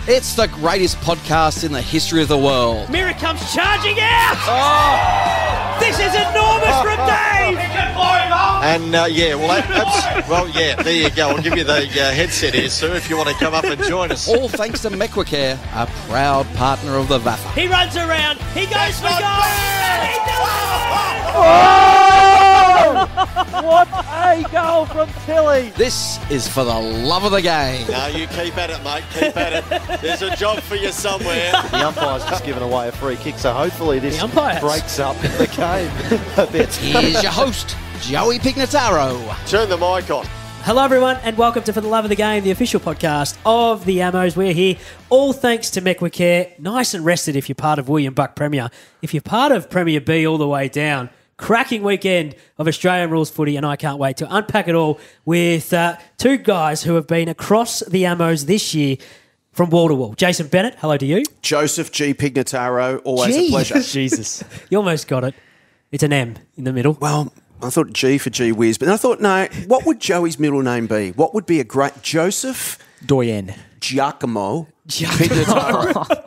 It's the greatest podcast in the history of the world. Mira comes charging out! Oh! This is enormous from Dave! And, there you go. I'll give you the headset here, sir, if you want to come up and join us. All thanks to Mequicare, a proud partner of the VAFA. He runs around. He goes for goal! And he does it! Oh! What a goal from Tilly. This is for the love of the game. No, you keep at it, mate. Keep at it. There's a job for you somewhere. The umpire's just given away a free kick, so hopefully this breaks up the game a bit. Here's your host, Joey Pignataro. Turn the mic on. Hello everyone and welcome to For the Love of the Game, the official podcast of the Ammos. We're here all thanks to Mequicare. Nice and rested if you're part of William Buck Premier. If you're part of Premier B all the way down, cracking weekend of Australian rules footy, and I can't wait to unpack it all with two guys who have been across the Ammos this year from wall to wall. Jason Bennett, hello to you. Joseph G. Pignataro, always a pleasure. Jesus. You almost got it. It's an M in the middle. Well, I thought G for G Whiz, but then I thought, no, what would Joey's middle name be? What would be a great Joseph Doyen Giacomo Pignataro?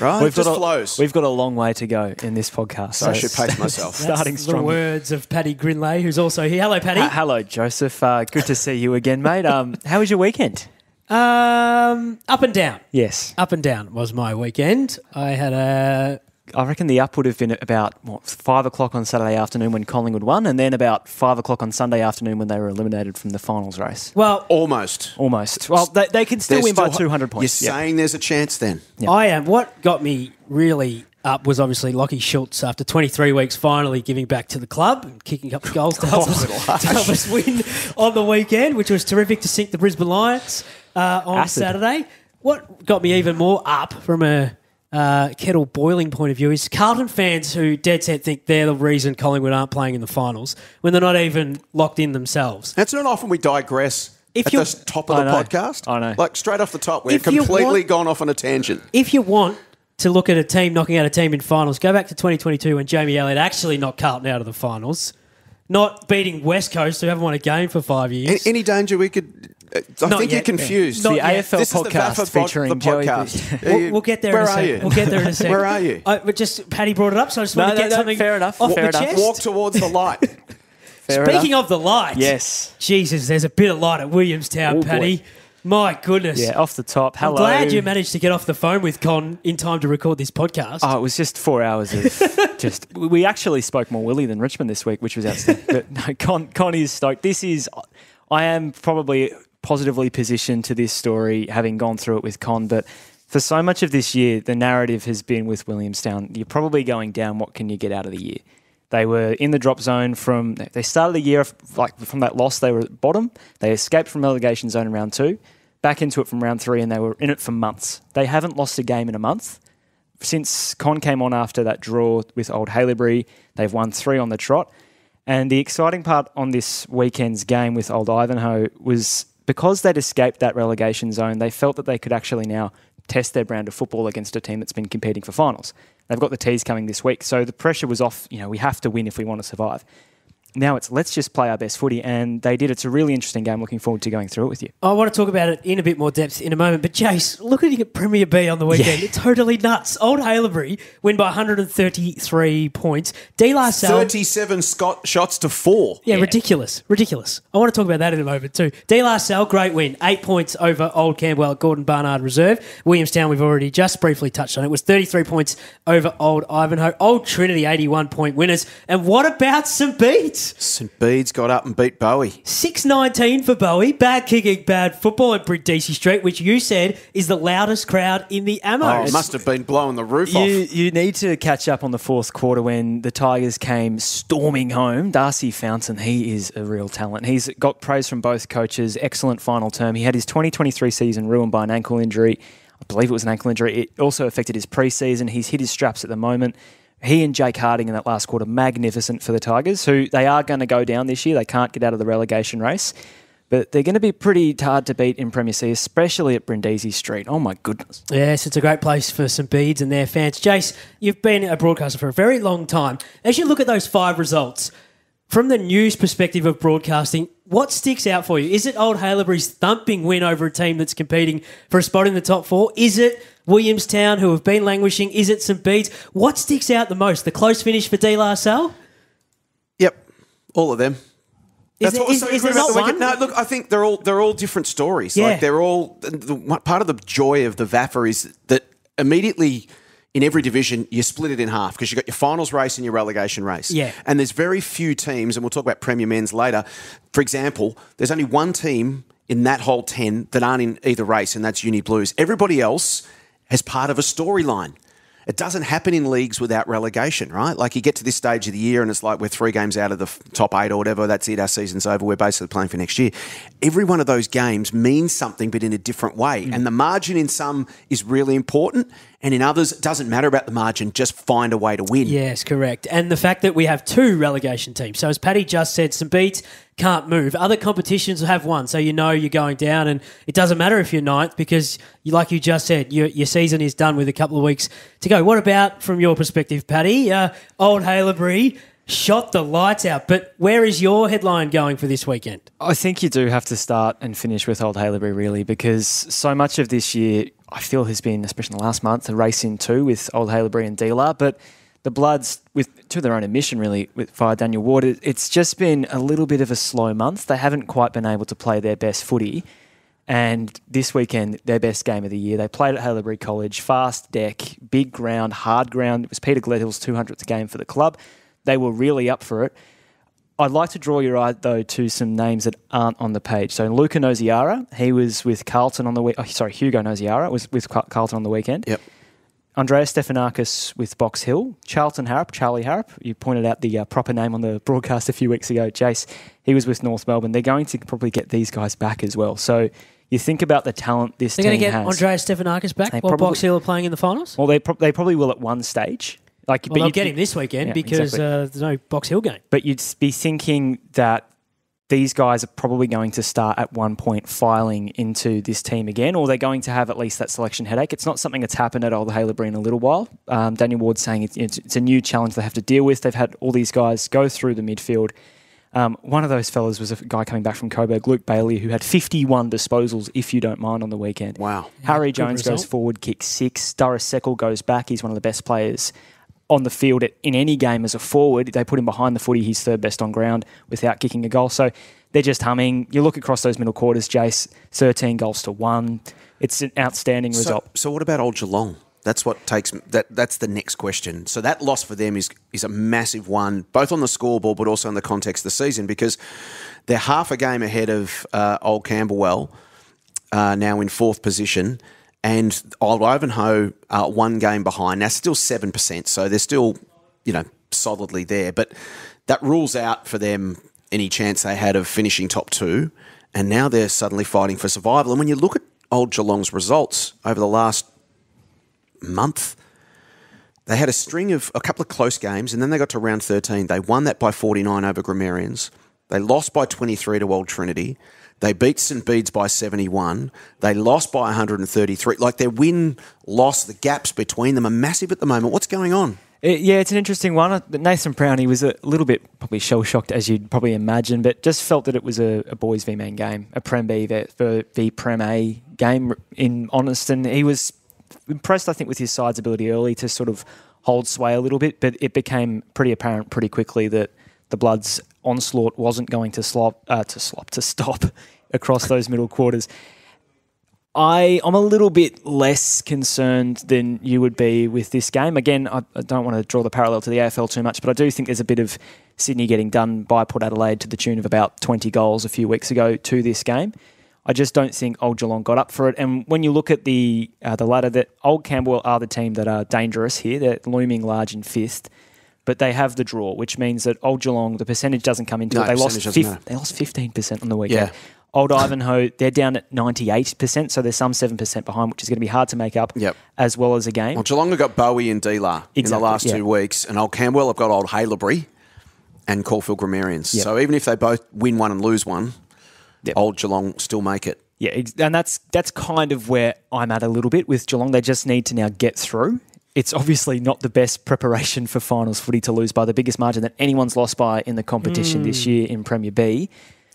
Right, we've got a long way to go in this podcast. So I should pace myself. Starting strong. The words of Paddy Grindlay, who's also here. Hello, Paddy. Hello, Joseph. Good to see you again, mate. How was your weekend? Up and down. Yes. Up and down was my weekend. I reckon the up would have been at about 5 o'clock on Saturday afternoon when Collingwood won, and then about 5 o'clock on Sunday afternoon when they were eliminated from the finals race. Well, almost. Well, they can still win by 200 points. You're saying there's a chance then? Yep. I am. What got me really up was obviously Lachie Schultz after 23 weeks finally giving back to the club and kicking up the goals to help us win on the weekend, which was terrific to sink the Brisbane Lions on Saturday. What got me even more up from a kettle boiling point of view is Carlton fans who dead set think they're the reason Collingwood aren't playing in the finals when they're not even locked in themselves. It's not often we digress at the top of the podcast. I know. Like straight off the top, we're completely gone off on a tangent. If you want to look at a team knocking out a team in finals, go back to 2022 when Jamie Elliott actually knocked Carlton out of the finals, not beating West Coast who haven't won a game for 5 years. Any danger we could... I think you're confused. The AFL podcast featuring Joey. We'll get there in a second. We'll get there in a second. Where are you? Paddy brought it up, so I just want to get something fair enough. off the chest. Walk towards the light. Speaking of the light. Yes. Jesus, there's a bit of light at Williamstown, Paddy. Boy. My goodness. Yeah, off the top. Hello. I'm glad you managed to get off the phone with Con in time to record this podcast. Oh, it was just 4 hours of we actually spoke more Willie than Richmond this week, which was outstanding. But no, Con is stoked. I am probably positively positioned to this story, having gone through it with Con, but for so much of this year, the narrative has been with Williamstown. You're probably going down. What can you get out of the year? They were in the drop zone they started the year from that loss. They were at the bottom. They escaped from relegation zone in round 2, back into it from round 3, and they were in it for months. They haven't lost a game in a month. Since Con came on after that draw with Old Haileybury, they've won 3 on the trot. And the exciting part on this weekend's game with Old Ivanhoe was because they'd escaped that relegation zone, they felt that they could actually now test their brand of football against a team that's been competing for finals. They've got the T's coming this week, so the pressure was off. We have to win if we want to survive. Now it's let's just play our best footy, and they did. It's a really interesting game. Looking forward to going through it with you. I want to talk about it in a bit more depth in a moment, but Jace, looking at Premier B on the weekend, it's totally nuts. Old Haileybury win by 133 points. De La Salle 37 shots to 4. Yeah, ridiculous. I want to talk about that in a moment too. De La Salle, great win. 8 points over Old Campbell at Gordon Barnard Reserve. Williamstown, we've already just briefly touched on it. It was 33 points over Old Ivanhoe. Old Trinity, 81-point winners. And what about St Bede's? St Bede's got up and beat Bowie. 6-19 for Bowie. Bad kicking, bad football at Brindisi Street, which you said is the loudest crowd in the Ammos. Oh, it must have been blowing the roof off. You need to catch up on the fourth quarter when the Tigers came storming home. Darcy Fountain, he is a real talent. He's got praise from both coaches. Excellent final term. He had his 2023 season ruined by an ankle injury. I believe it was an ankle injury. It also affected his pre-season. He's hit his straps at the moment. He and Jake Harding in that last quarter, magnificent for the Tigers, who they are going to go down this year. They can't get out of the relegation race. But they're going to be pretty hard to beat in Premier C, especially at Brindisi Street. Oh, my goodness. Yes, it's a great place for St Bede's and their fans. Jace, you've been a broadcaster for a very long time. As you look at those 5 results, from the news perspective of broadcasting, what sticks out for you? Is it Old Haileybury's thumping win over a team that's competing for a spot in the top 4? Is it Williamstown, who have been languishing? Is it St Bede's? What sticks out the most? The close finish for De La Salle? Yep, all of them. Is there not one? No, look, I think they're all different stories. Yeah. Like they're all part of the joy of the VAFA is that immediately in every division you split it in half because you've got your finals race and your relegation race. Yeah. And there's very few teams, and we'll talk about Premier Men's later. For example, there's only one team in that whole 10 that aren't in either race, and that's Uni Blues. Everybody else has part of a storyline. It doesn't happen in leagues without relegation, right? Like you get to this stage of the year and it's like we're 3 games out of the top 8 or whatever. That's it. Our season's over. We're basically playing for next year. Every one of those games means something, but in a different way. And the margin in some is really important. And in others, it doesn't matter about the margin. Just find a way to win. Yes, correct. And the fact that we have 2 relegation teams. So as Paddy just said, St Bede's can't move. Other competitions will have 1, so you know you're going down, and it doesn't matter if you're 9th because, like you just said, your season is done with a couple of weeks to go. What about, from your perspective, Paddy? Old Haileybury shot the lights out, but where is your headline going for this weekend? I think you do have to start and finish with Old Haileybury, really, because so much of this year, I feel, has been, especially in the last month, a race in 2 with Old Haileybury and Dealer, but the Bloods, to their own admission, really, via Daniel Ward, it's just been a little bit of a slow month. They haven't quite been able to play their best footy. And this weekend, their best game of the year, they played at Haileybury College, fast deck, big ground, hard ground. It was Peter Gledhill's 200th game for the club. They were really up for it. I'd like to draw your eye, though, to some names that aren't on the page. So Luca Noziara, he was with Carlton on the week. Hugo Noziara was with Carlton on the weekend. Yep. Andreas Stefanakis with Box Hill. Charlie Harrop, you pointed out the proper name on the broadcast a few weeks ago, Jace. He was with North Melbourne. They're going to probably get these guys back as well. So you think about the talent this team has. They're going to get Andreas Stefanakis back while Box Hill are playing in the finals? Well, they probably will at one stage. They'll get him this weekend because there's no Box Hill game. But you'd be thinking that these guys are probably going to start at one point filing into this team again, or they're going to have at least that selection headache. It's not something that's happened at Old Haileybury in a little while. Daniel Ward's saying it's a new challenge they have to deal with. They've had all these guys go through the midfield. One of those fellas was a guy coming back from Coburg, Luke Bailey, who had 51 disposals, if you don't mind, on the weekend. Wow. Harry Jones goes forward, kicks 6. Doris Seckel goes back. He's one of the best players on the field in any game as a forward. They put him behind the footy. He's 3rd best on ground without kicking a goal. So they're just humming. You look across those middle quarters, Jace, 13 goals to 1. It's an outstanding result. So what about Old Geelong? That's what takes that's the next question. So that loss for them is a massive one, both on the scoreboard but also in the context of the season, because they're half a game ahead of Old Camberwell, now in 4th position. And Old Ivanhoe are 1 game behind. Now, still 7%, so they're still, solidly there. But that rules out for them any chance they had of finishing top 2. And now they're suddenly fighting for survival. And when you look at Old Geelong's results over the last month, they had a couple of close games, and then they got to round 13. They won that by 49 over Grammarians. They lost by 23 to Old Trinity. They beat St Bede's by 71. They lost by 133. Like their win-loss, the gaps between them are massive at the moment. What's going on? It's an interesting one. But Nathan Brown, he was a little bit probably shell-shocked, as you'd probably imagine, but just felt that it was a boys v man game, a Prem B v Prem A game, in Honeston. He was impressed, I think, with his side's ability early to sort of hold sway a little bit, but it became pretty apparent pretty quickly that the Bloods' onslaught wasn't going to stop across those middle quarters. I'm a little bit less concerned than you would be with this game. Again, I don't want to draw the parallel to the AFL too much, but I do think there's a bit of Sydney getting done by Port Adelaide to the tune of about 20 goals a few weeks ago to this game. I just don't think Old Geelong got up for it. And when you look at the ladder, that Old Camberwell are the team that are dangerous here. They're looming large in 5th. But they have the draw, which means that Old Geelong, the percentage doesn't come into it. They lost 15% on the weekend. Yeah. Old Ivanhoe, they're down at 98%, so there's some 7% behind, which is going to be hard to make up, as well as a game. Well, Geelong have got Bowie and Dealer in the last 2 weeks, and Old Camberwell have got Old Haileybury and Caulfield Grammarians. Yep. So even if they both win one and lose one, Old Geelong still make it. Yeah, and that's kind of where I'm at a little bit with Geelong. They just need to now get through. It's obviously not the best preparation for finals footy to lose by the biggest margin that anyone's lost by in the competition this year in Premier B.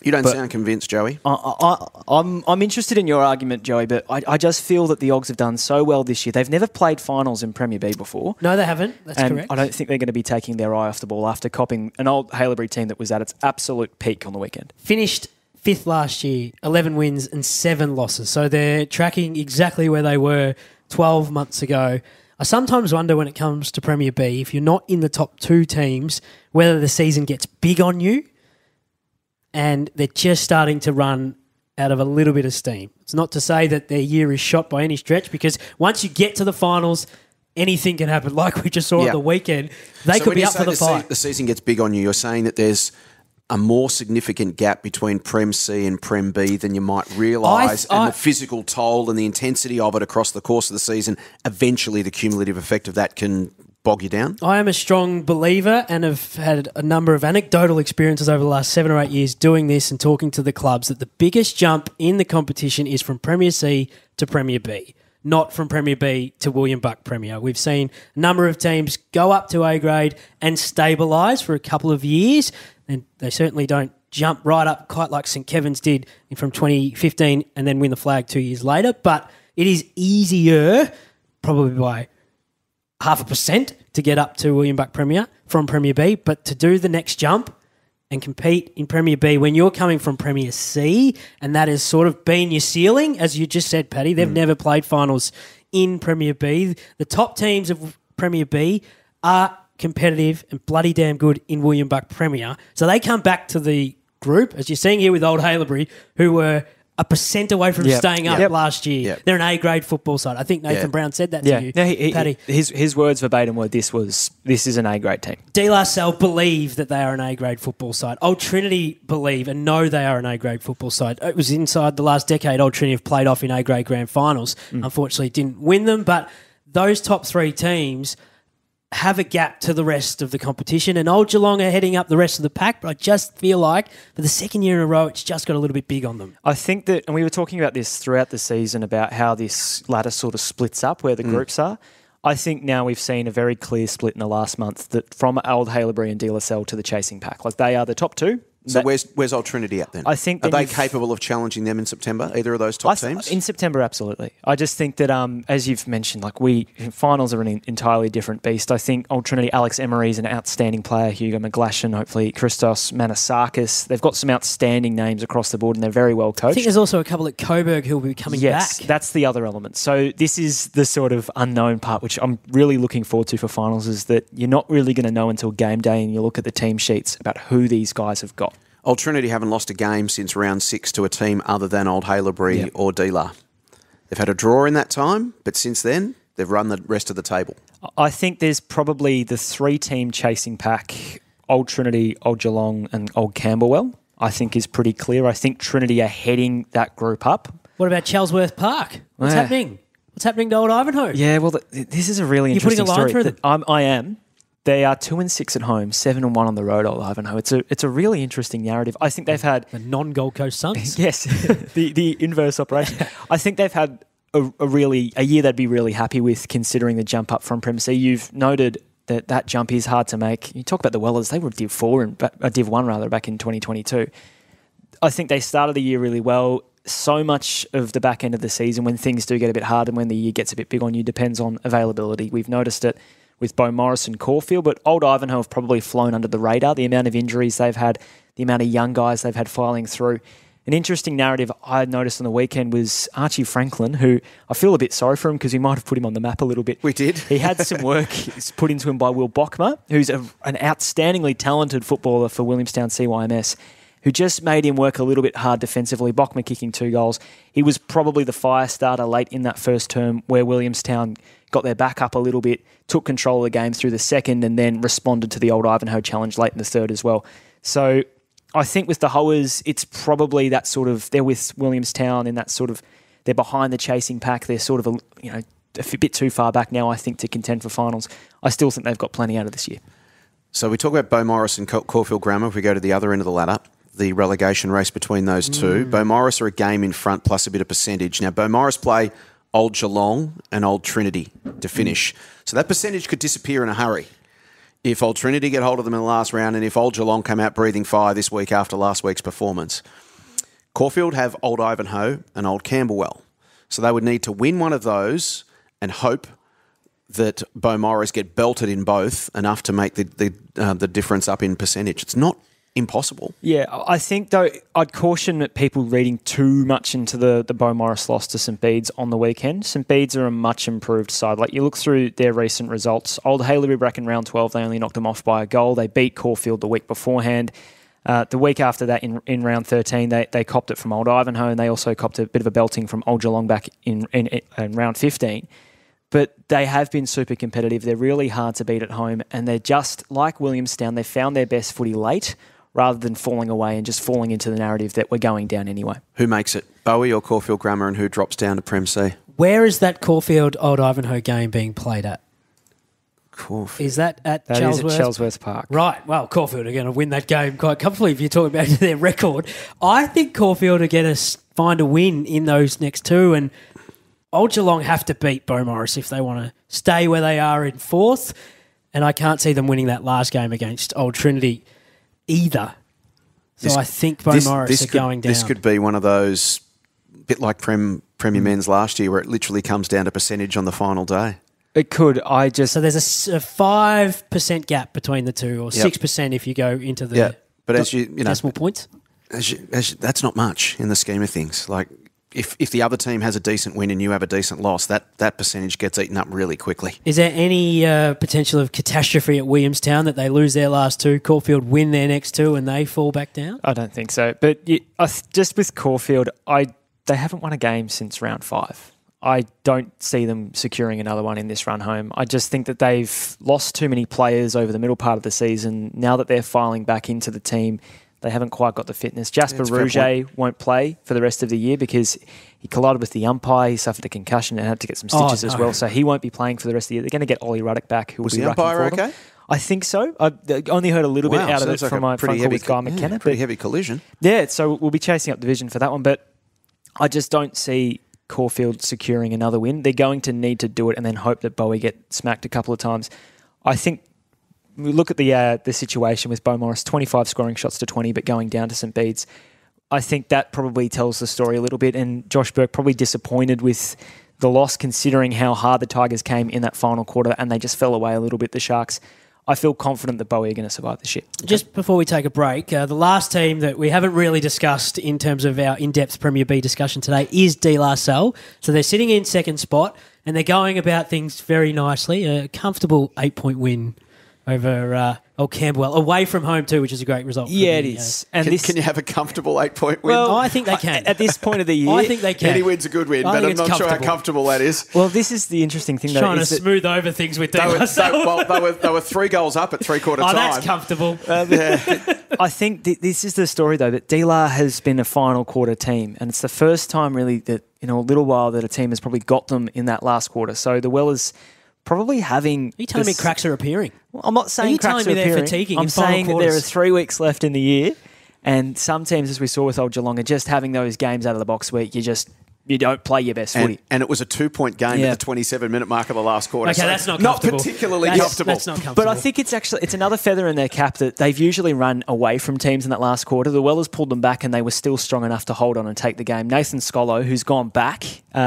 You don't sound convinced, Joey. I'm interested in your argument, Joey, but I just feel that the Ogs have done so well this year. They've never played finals in Premier B before. No, they haven't. That's correct. I don't think they're going to be taking their eye off the ball after copping an Old Haileybury team that was at its absolute peak on the weekend. Finished 5th last year, 11 wins and 7 losses. So they're tracking exactly where they were 12 months ago. I sometimes wonder when it comes to Premier B, if you're not in the top 2 teams, whether the season gets big on you and they're just starting to run out of a little bit of steam. It's not to say that their year is shot by any stretch, because once you get to the finals, anything can happen. Like we just saw at the weekend, they could be up for the fight. The season gets big on you. You're saying that there's a more significant gap between Prem C and Prem B than you might realise, and the physical toll and the intensity of it across the course of the season, eventually the cumulative effect of that can bog you down? I am a strong believer and have had a number of anecdotal experiences over the last 7 or 8 years doing this and talking to the clubs that the biggest jump in the competition is from Premier C to Premier B, not from Premier B to William Buck Premier. We've seen a number of teams go up to A grade and stabilise for a couple of years, and they certainly don't jump right up quite like St Kevin's did from 2015 and then win the flag 2 years later. But it is easier, probably by 0.5% to get up to William Buck Premier from Premier B, but to do the next jump and compete in Premier B when you're coming from Premier C, and that has sort of been your ceiling, as you just said, Paddy. They've never played finals in Premier B. The top teams of Premier B are competitive and bloody damn good in William Buck Premier. So they come back to the group, as you're seeing here with Old Haileybury, who were 1% away from staying up last year. Yep. They're an A-grade football side. I think Nathan Brown said that to you, Paddy. His words verbatim were, this is an A-grade team. De La Salle believe that they are an A-grade football side. Old Trinity believe and know they are an A-grade football side. It was inside the last decade Old Trinity have played off in A-grade grand finals. Unfortunately, didn't win them, but those top 3 teams have a gap to the rest of the competition, and Old Geelong are heading up the rest of the pack, but I just feel like for the second year in a row, it's just got a little bit big on them. I think that, and we were talking about this throughout the season, about how this ladder sort of splits up where the groups are. I think now we've seen a very clear split in the last month, that from Old Haileybury and De La Salle to the chasing pack. Like, they are the top 2. So where's Old Trinity at then? I think are they capable of challenging them in September? Either of those top teams in September, absolutely. I just think that, as you've mentioned, like finals are an entirely different beast. I think Old Trinity, Alex Emery is an outstanding player. Hugo McGlashan, hopefully Christos Manasakis. They've got some outstanding names across the board, and they're very well coached. I think there's also a couple at Coburg who will be coming back. Yes, that's the other element. So this is the sort of unknown part, which I'm really looking forward to for finals, is that you're not really going to know until game day, and you look at the team sheets about who these guys have got. Old Trinity haven't lost a game since round 6 to a team other than Old Haileybury or Dealer. They've had a draw in that time, but since then, they've run the rest of the table. I think there's probably the 3-team chasing pack, Old Trinity, Old Geelong and Old Camberwell, I think is pretty clear. I think Trinity are heading that group up. What about Chelsworth Park? What's happening? What's happening to Old Ivanhoe? Yeah, well, this is a really interesting story. You're putting a line through them? I am. They are 2-6 at home, 7-1 on the road, Old Ivanhoe. It's a really interesting narrative. I think they've had the non-Gold Coast Suns. Yes, the inverse operation. I think they've had a year they'd be really happy with, considering the jump up from Prem C. You've noted that jump is hard to make. You talk about the Wellers; they were Div 4 and Div 1 rather back in 2022. I think they started the year really well. So much of the back end of the season, when things do get a bit hard and when the year gets a bit big on you, depends on availability. We've noticed it with Beau Morris and Caulfield, but Old Ivanhoe have probably flown under the radar. The amount of injuries they've had, the amount of young guys they've had filing through. An interesting narrative I noticed on the weekend was Archie Franklin, who I feel a bit sorry for him because we might have put him on the map a little bit. We did. He had some work put into him by Will Bockmer, who's an outstandingly talented footballer for Williamstown CYMS, who just made him work a little bit hard defensively. Bockmer kicking 2 goals. He was probably the fire starter late in that first term, where Williamstown got their back up a little bit, took control of the game through the second, and then responded to the Old Ivanhoe challenge late in the third as well. So I think with the Hoers, it's probably that sort of, they're with Williamstown in that sort of, they're behind the chasing pack. They're sort of a bit too far back now, I think, to contend for finals. I still think they've got plenty out of this year. So we talk about Beau Morris and Caulfield Grammar. If we go to the other end of the ladder, the relegation race between those two, Beau Morris are a game in front plus a bit of percentage. Now, Beau Morris play Old Geelong and Old Trinity to finish. So that percentage could disappear in a hurry. if Old Trinity get hold of them in the last round and if Old Geelong come out breathing fire this week after last week's performance, Caulfield have Old Ivanhoe and Old Camberwell. So they would need to win one of those and hope that Beaumaris get belted in both enough to make the difference up in percentage. It's not impossible. Yeah, I think, though, I'd caution that people reading too much into the Beaumaris loss to St Bede's on the weekend. St Bede's are a much improved side. Like, you look through their recent results. Old Haileybury in round 12, they only knocked them off by a goal. They beat Caulfield the week beforehand. The week after that, in round 13, they copped it from Old Ivanhoe, and they also copped a bit of a belting from Old Geelong back in round 15. But they have been super competitive. They're really hard to beat at home, and they're just like Williamstown. They found their best footy late rather than falling away and just falling into the narrative that we're going down anyway. Who makes it? Bowie or Caulfield Grammar, and who drops down to Prem C? Where is that Caulfield Old Ivanhoe game being played at? Caulfield. Is that at that Charlesworth? Is at Charlesworth Park. Right. Well, Caulfield are going to win that game quite comfortably if you're talking about their record. I think Caulfield are going to find a win in those next two, and Old Geelong have to beat Beaumaris if they want to stay where they are in fourth, and I can't see them winning that last game against Old Trinity either. So I think Beaumaris are going down. This could be one of those, bit like Premier Men's last year, where it literally comes down to percentage on the final day. It could. So there's a 5% gap between the two, or 6% if you go into the but as you know, decimal points. That's not much in the scheme of things. Like, if the other team has a decent win and you have a decent loss, that percentage gets eaten up really quickly. Is there any potential of catastrophe at Williamstown that they lose their last two, Caulfield win their next two, and they fall back down? I don't think so. But just with Caulfield, they haven't won a game since round 5. I don't see them securing another one in this run home. I just think that they've lost too many players over the middle part of the season. Now that they're filing back into the team, they haven't quite got the fitness. Jasper Rouget won't play for the rest of the year because he collided with the umpire. He suffered a concussion and had to get some stitches as well. So he won't be playing for the rest of the year. They're going to get Ollie Ruddock back, who will be rucking for them. Was the umpire okay? I think so. I only heard a little bit out of it from my phone call with Guy McKenna. Pretty heavy collision. Yeah, so we'll be chasing up Division for that one. But I just don't see Caulfield securing another win. They're going to need to do it and then hope that Bowie get smacked a couple of times. I think we look at the situation with Beaumaris, 25 scoring shots to 20, but going down to St Bede's. I think that probably tells the story a little bit, and Josh Burke probably disappointed with the loss considering how hard the Tigers came in that final quarter, and they just fell away a little bit, the Sharks. I feel confident that Bowie are going to survive the shit. Just before we take a break, the last team that we haven't really discussed in terms of our in-depth Premier B discussion today is De La Salle. So they're sitting in second spot, and they're going about things very nicely. A comfortable 8-point win over Old Camberwell, away from home too, which is a great result. Yeah, it is. And can you have a comfortable 8-point win? Well, I think they can. At this point of the year, I think they can. Any win's a good win, but I'm not sure how comfortable that is. Well, this is the interesting thing, though. Trying to smooth over things with De La Salle. They were 3 goals up at three-quarter time. Oh, that's comfortable. I think this is the story, though, that De La has been a final quarter team, and it's the first time really that, in a little while, that a team has probably got them in that last quarter. So the Wellers probably having... Are you telling me cracks are appearing? Well, I'm not saying cracks are appearing. Fatiguing I'm saying that there are 3 weeks left in the year, and some teams, as we saw with Old Geelong, are just having those games out of the box where you don't play your best footy. And it was a 2-point game at the 27-minute mark of the last quarter. Okay, so that's not comfortable. Not particularly comfortable. That's not comfortable. But I think it's another feather in their cap that they've usually run away from teams in that last quarter. The Wellers pulled them back and they were still strong enough to hold on and take the game. Nathan Scolo, who's gone back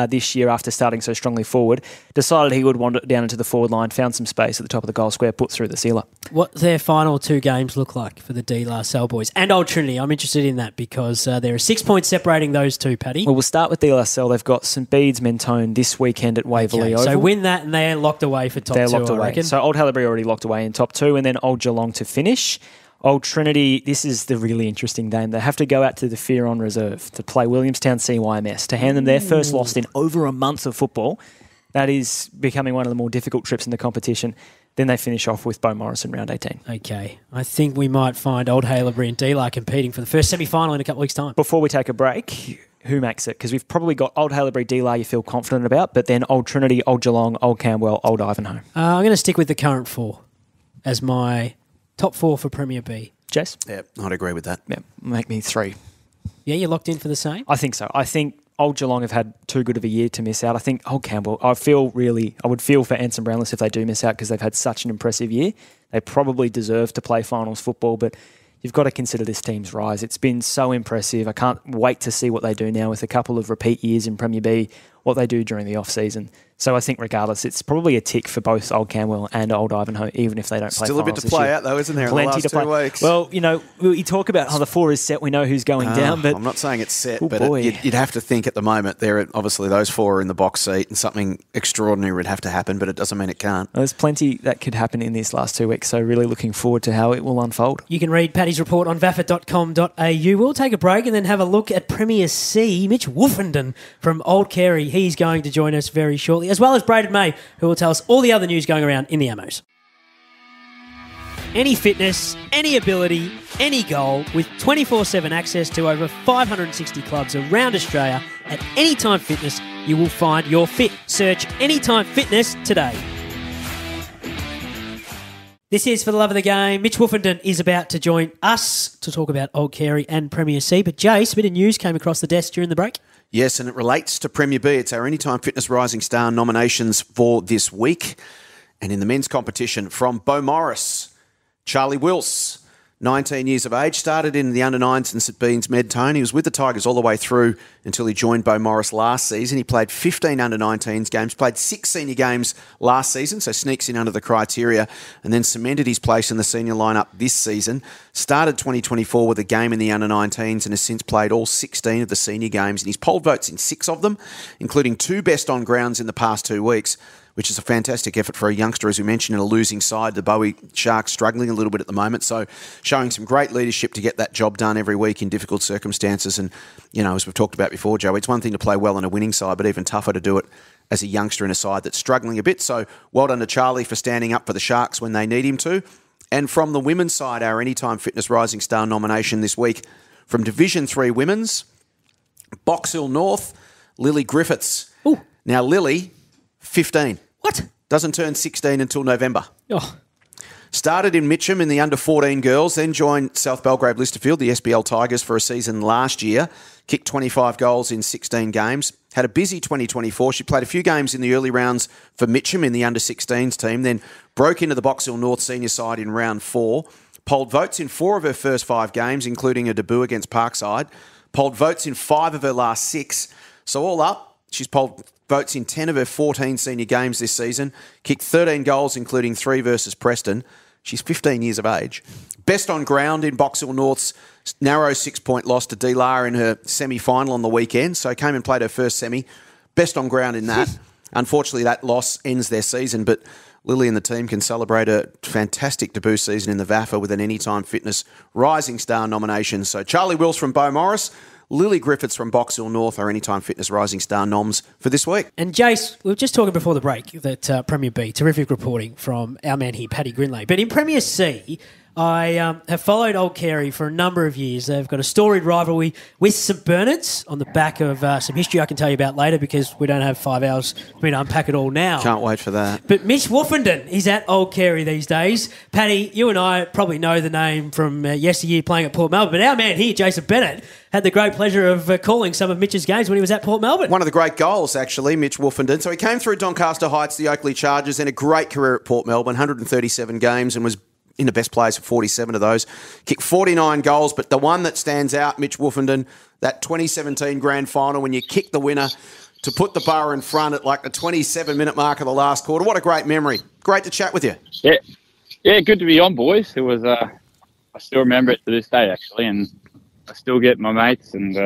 this year after starting so strongly forward, decided he would wander down into the forward line, found some space at the top of the goal square, put through the sealer. What their final 2 games look like for the De La Salle boys and Old Trinity? I'm interested in that because there are 6 points separating those two, Paddy. Well, we'll start with De La Salle. They've got St Bede's Mentone this weekend at Waverley Oval. So win that and they're locked away for top 2, locked away. I reckon. So Old Haileybury already locked away in top 2, and then Old Geelong to finish. Old Trinity, this is the really interesting game. They have to go out to the Fearon Reserve to play Williamstown CYMS to hand them their first loss in over a month of football. That is becoming one of the more difficult trips in the competition. Then they finish off with Beaumaris in round 18. Okay. I think we might find Old Haileybury and D-La competing for the first semi-final in a couple of weeks' time. Before we take a break, who makes it? Because we've probably got Old Haileybury, D-La you feel confident about, but then Old Trinity, Old Geelong, Old Camberwell, Old Ivanhoe. I'm going to stick with the current 4 as my top 4 for Premier B. Jess? Yeah, I'd agree with that. Yeah, make me 3. Yeah, you're locked in for the same? I think so. I think Old Geelong have had too good of a year to miss out. I think Old Campbell, I would feel for Anson Brownless if they do miss out because they've had such an impressive year. They probably deserve to play finals football, but you've got to consider this team's rise. It's been so impressive. I can't wait to see what they do now with a couple of repeat years in Premier B, what they do during the off-season. So I think regardless, it's probably a tick for both Old Camberwell and Old Ivanhoe, even if they don't play Still a bit to play out, though, isn't there, Plenty in the last to play. 2 weeks? Well, you talk about how the 4 is set. We know who's going down. But I'm not saying it's set, boy. You'd have to think at the moment, obviously those 4 are in the box seat and something extraordinary would have to happen, but it doesn't mean it can't. Well, there's plenty that could happen in these last 2 weeks, so really looking forward to how it will unfold. You can read Paddy's report on vafa.com.au. We'll take a break and then have a look at Premier C. Mitch Wooffindin from Old Carey. He's going to join us very shortly, as well as Braden May, who will tell us all the other news going around in the Ammos. Any fitness, any ability, any goal, with 24/7 access to over 560 clubs around Australia. At Anytime Fitness, you will find your fit. Search Anytime Fitness today. This is For the Love of the Game. Mitch Wooffindin is about to join us to talk about Old Carey and Premier C. But Jace, a bit of news came across the desk during the break. Yes, and it relates to Premier B. It's our Anytime Fitness Rising Star nominations for this week. And in the men's competition, from Beaumaris, Charlie Wills, 19 years of age, started in the under-9s in St Beans Medtone. He was with the Tigers all the way through until he joined Beaumaris last season. He played 15 under-19s games, played 6 senior games last season, so sneaks in under the criteria, and then cemented his place in the senior lineup this season. Started 2024 with a game in the under-19s and has since played all 16 of the senior games, and he's polled votes in 6 of them, including 2 best on grounds in the past 2 weeks, which is a fantastic effort for a youngster, as we mentioned, in a losing side. The Bowie Sharks struggling a little bit at the moment, so showing some great leadership to get that job done every week in difficult circumstances. And, as we've talked about before, Joe, it's one thing to play well in a winning side, but even tougher to do it as a youngster in a side that's struggling a bit. So well done to Charlie for standing up for the Sharks when they need him to. And from the women's side, our Anytime Fitness Rising Star nomination this week, from Division 3 Women's, Box Hill North, Lily Griffiths. Ooh. Now, Lily, 15. What? Doesn't turn 16 until November. Oh. Started in Mitcham in the under-14 girls, then joined South Belgrave Listerfield, the SBL Tigers, for a season last year. Kicked 25 goals in 16 games. Had a busy 2024. She played a few games in the early rounds for Mitcham in the under-16s team, then broke into the Box Hill North senior side in round 4. Polled votes in 4 of her first 5 games, including a debut against Parkside. Polled votes in 5 of her last 6. So all up, she's polled votes in 10 of her 14 senior games this season. Kicked 13 goals, including 3 versus Preston. She's 15 years of age. Best on ground in Box Hill North's narrow 6-point loss to D-Lar in her semi-final on the weekend. So came and played her first semi. Best on ground in that. Unfortunately, that loss ends their season, but Lily and the team can celebrate a fantastic debut season in the VAFA with an Anytime Fitness Rising Star nomination. So Charlie Wills from Beaumaris, Lily Griffiths from Box Hill North are Anytime Fitness Rising Star noms for this week. And Jace, we were just talking before the break that Premier B, terrific reporting from our man here, Paddy Grindlay. But in Premier C, I have followed Old Carey for a number of years. They've got a storied rivalry with St Bernard's on the back of some history I can tell you about later because we don't have 5 hours for me to unpack it all now. Can't wait for that. But Mitch Wooffindin is at Old Carey these days. Paddy, you and I probably know the name from yesteryear playing at Port Melbourne, but our man here, Jason Bennett, had the great pleasure of calling some of Mitch's games when he was at Port Melbourne. One of the great goals, actually, Mitch Wooffindin. So he came through Doncaster Heights, the Oakley Chargers, and a great career at Port Melbourne, 137 games, and was in the best players for 47 of those. Kicked 49 goals, but the one that stands out, Mitch Wooffindin, that 2017 grand final when you kicked the winner to put the Borough in front at like the 27-minute mark of the last quarter. What a great memory. Great to chat with you. Yeah, good to be on, boys. It was, I still remember it to this day, actually, and I still get my mates and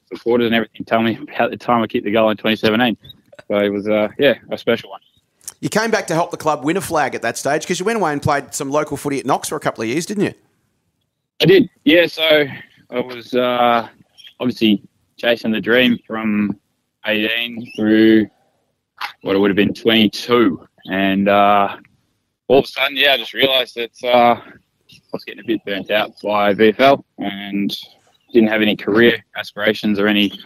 supporters and everything tell me about the time I kicked the goal in 2017. So it was, a special one. You came back to help the club win a flag at that stage because you went away and played some local footy at Knox for a couple of years, didn't you? I did, yeah. So I was obviously chasing the dream from 18 through what it would have been 22. And all of a sudden, I just realised that I was getting a bit burnt out by VFL and didn't have any career aspirations or any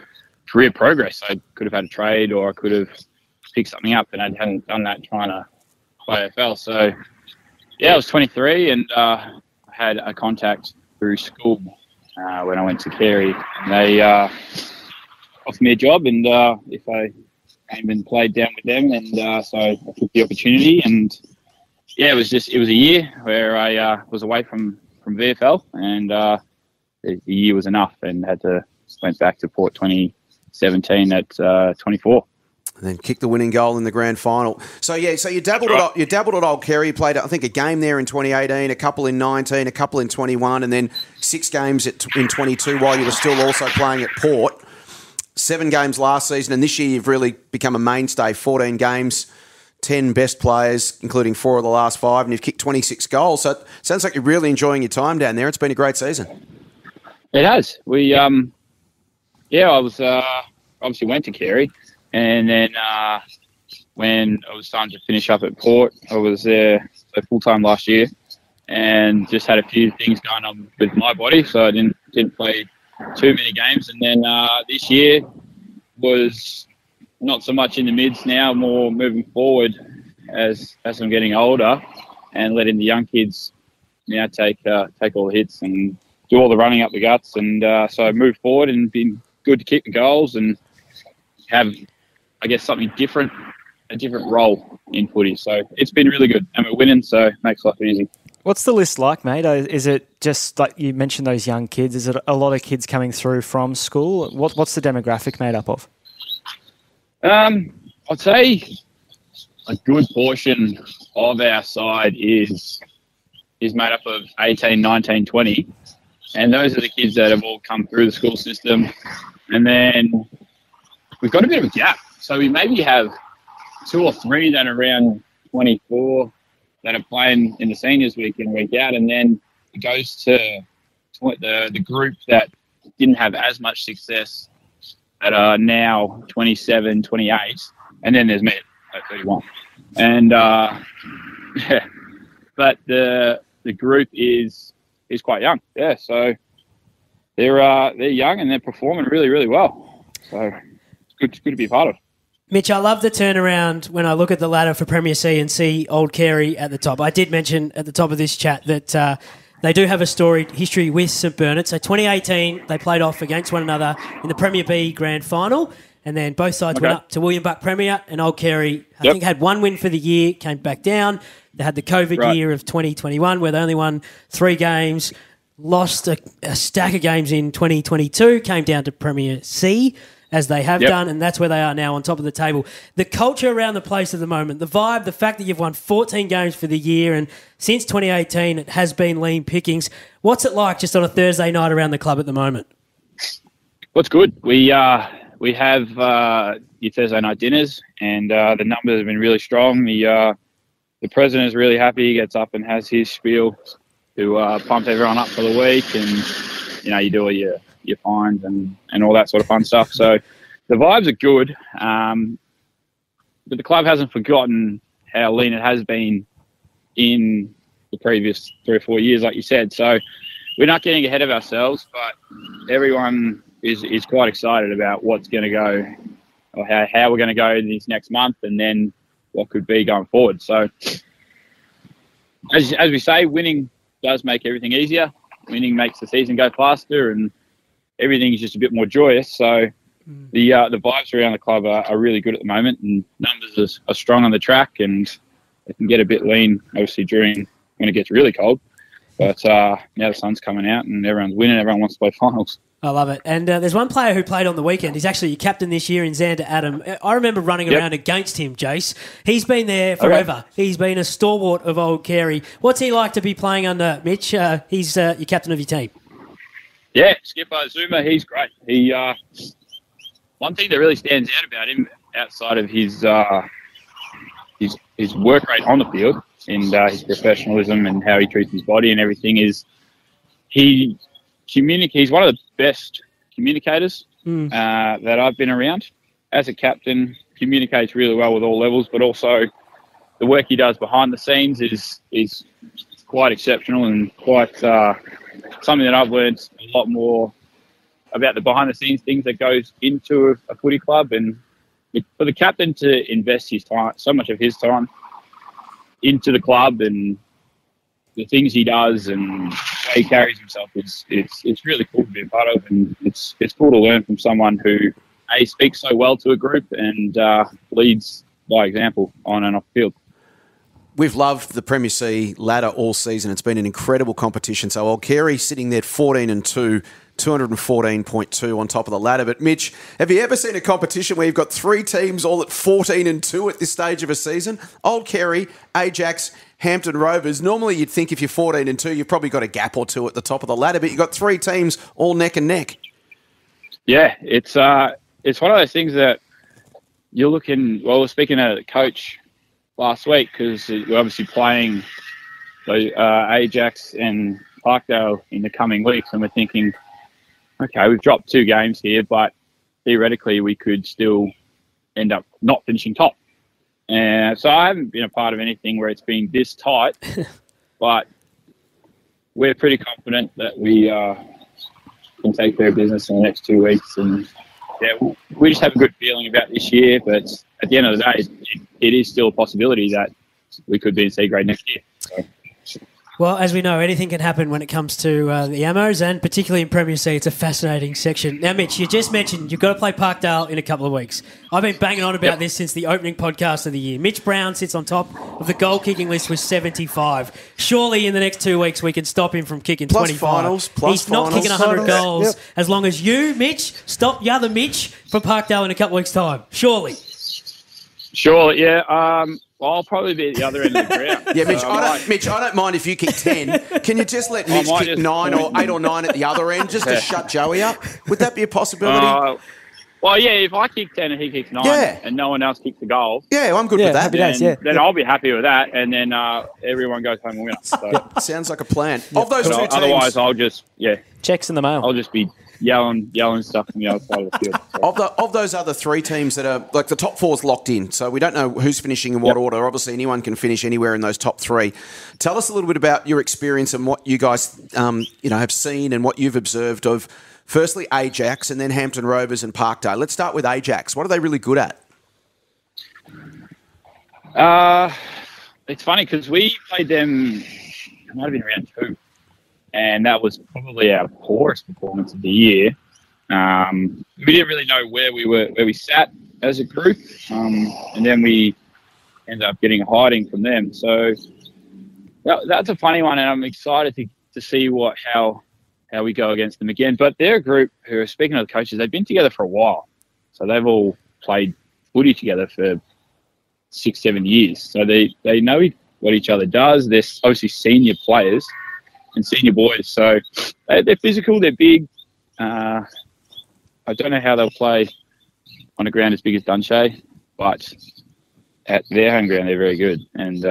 career progress. I could have had a trade or I could have pick something up, and I hadn't done that trying to play AFL. So, I was 23 and I had a contact through school when I went to Carey. And they offered me a job, and if I came and played down with them, and so I took the opportunity. And yeah, it was a year where I was away from VFL, and the year was enough, and went back to Port 2017 at 24. And then kicked the winning goal in the grand final. So you dabbled at Old Carey. You played, I think, a game there in 2018, a couple in 19, a couple in 21, and then 6 games in 22 while you were still also playing at Port. 7 games last season, and this year you've really become a mainstay. 14 games, 10 best players, including 4 of the last 5, and you've kicked 26 goals. So it sounds like you're really enjoying your time down there. It's been a great season. It has. We, I was obviously went to Carey. And then when I was starting to finish up at Port, I was there full-time last year and just had a few things going on with my body, so I didn't play too many games. And then this year was not so much in the mids now, more moving forward as I'm getting older and letting the young kids now take all the hits and do all the running up the guts. And so I moved forward and been good to kick the goals and have, I guess, something different, a different role in footy. So it's been really good. And we're winning, so it makes life easy. What's the list like, mate? Is it just like you mentioned those young kids? Is it a lot of kids coming through from school? What's the demographic made up of? I'd say a good portion of our side is made up of 18, 19, 20. And those are the kids that have all come through the school system. And then we've got a bit of a gap. So we maybe have 2 or 3 that are around 24 that are playing in the seniors week in, week out. And then it goes to the group that didn't have as much success that are now 27, 28. And then there's me at 31. And, but the group is quite young. Yeah. So they're young and they're performing really, really well. So it's good to be a part of. Mitch, I love the turnaround when I look at the ladder for Premier C and see Old Carey at the top. I did mention at the top of this chat that they do have a storied history with St Bernard. So 2018, they played off against one another in the Premier B Grand Final, and then both sides went up to William Buck Premier, and Old Carey, I think, had 1 win for the year, came back down. They had the COVID year of 2021 where they only won 3 games, lost a stack of games in 2022, came down to Premier C, as they have done, and that's where they are now on top of the table. The culture around the place at the moment, the vibe, the fact that you've won 14 games for the year, and since 2018 it has been lean pickings. What's it like just on a Thursday night around the club at the moment? What's good? We have your Thursday night dinners, and the numbers have been really strong. The president is really happy. He gets up and has his spiel to pump everyone up for the week, and you do all your fines and all that sort of fun stuff. So the vibes are good, but the club hasn't forgotten how lean it has been in the previous 3 or 4 years, like you said. So we're not getting ahead of ourselves, but everyone is quite excited about what's going to go, or how we're going to go in this next month, and then what could be going forward. So as we say, winning does make everything easier. Winning makes the season go faster, and everything is just a bit more joyous. So the vibes around the club are really good at the moment, and numbers are strong on the track, and they can get a bit lean, obviously, during when it gets really cold. But now the sun's coming out and everyone's winning. Everyone wants to play finals. I love it. And there's one player who played on the weekend. He's actually your captain this year in Xander Adam. I remember running around against him, Jace. He's been there forever. Okay. He's been a stalwart of Old Carey. What's he like to be playing under, Mitch? He's your captain of your team. Yeah, Skipper Zuma, he's great. He one thing that really stands out about him, outside of his work rate on the field and his professionalism and how he treats his body and everything, is he's one of the best communicators that I've been around. As a captain, communicates really well with all levels, but also the work he does behind the scenes is quite exceptional and quite something that I've learned a lot more about the behind-the-scenes things that goes into a footy club. And for the captain to invest his time, so much of his time, into the club and the things he does and how he carries himself, it's really cool to be a part of, and it's cool to learn from someone who speaks so well to a group and leads by example on and off the field. We've loved the Premier C ladder all season. It's been an incredible competition. So Old Carey sitting there at 14-2, 214.2 on top of the ladder. But Mitch, have you ever seen a competition where you've got three teams all at 14-2 at this stage of a season? Old Carey, Ajax, Hampton Rovers. Normally you'd think if you're 14-2, you've probably got a gap or two at the top of the ladder, but you've got three teams all neck and neck. Yeah, it's one of those things that you're looking. Well, we're speaking to the coach last week because we're obviously playing Ajax and Parkdale in the coming weeks, and we're thinking, okay, we've dropped 2 games here, but theoretically we could still end up not finishing top. And so I haven't been a part of anything where it's been this tight, but we're pretty confident that we can take care of business in the next 2 weeks. And yeah, we just have a good feeling about this year, but at the end of the day, it is still a possibility that we could be in C grade next year. So. Well, as we know, anything can happen when it comes to the Ammos, and particularly in Premier C, it's a fascinating section. Now, Mitch, you just mentioned you've got to play Parkdale in a couple of weeks. I've been banging on about this since the opening podcast of the year. Mitch Brown sits on top of the goal-kicking list with 75. Surely in the next 2 weeks we can stop him from kicking Plus 25. finals, He's not kicking 100 goals as long as you, Mitch, stop the other Mitch from Parkdale in a couple of weeks' time. Surely. Sure, yeah. I'll probably be at the other end of the ground. Yeah, Mitch, I don't mind if you kick 10. Can you just let Mitch kick 9 or 8 or 9 at the other end just to shut Joey up? Would that be a possibility? Well, yeah, if I kick 10 and he kicks 9 and no one else kicks the goal. Yeah, I'm good with that. Then I'll be happy with that, and then everyone goes home and wins. So. Sounds like a plan. Of those 2 teams... Otherwise, I'll just, checks in the mail. I'll just be yelling stuff from the other side of the field. So. Of those other 3 teams that are, like the top 4's locked in, so we don't know who's finishing in what order. Obviously, anyone can finish anywhere in those top 3. Tell us a little bit about your experience and what you guys, have seen and what you've observed of, firstly, Ajax and then Hampton Rovers and Parkdale. Let's start with Ajax. What are they really good at? It's funny because we played them, it might have been round 2. And that was probably our poorest performance of the year. We didn't really know where we sat as a group, and then we ended up getting a hiding from them. So that's a funny one, and I'm excited to see how we go against them again. But they're a group who, are speaking of the coaches, they've been together for a while, so they've all played footy together for 6-7 years. So they know what each other does. They're obviously senior players and senior boys, so they're physical, they're big. I don't know how they'll play on a ground as big as Dunshea, but at their home ground they're very good, and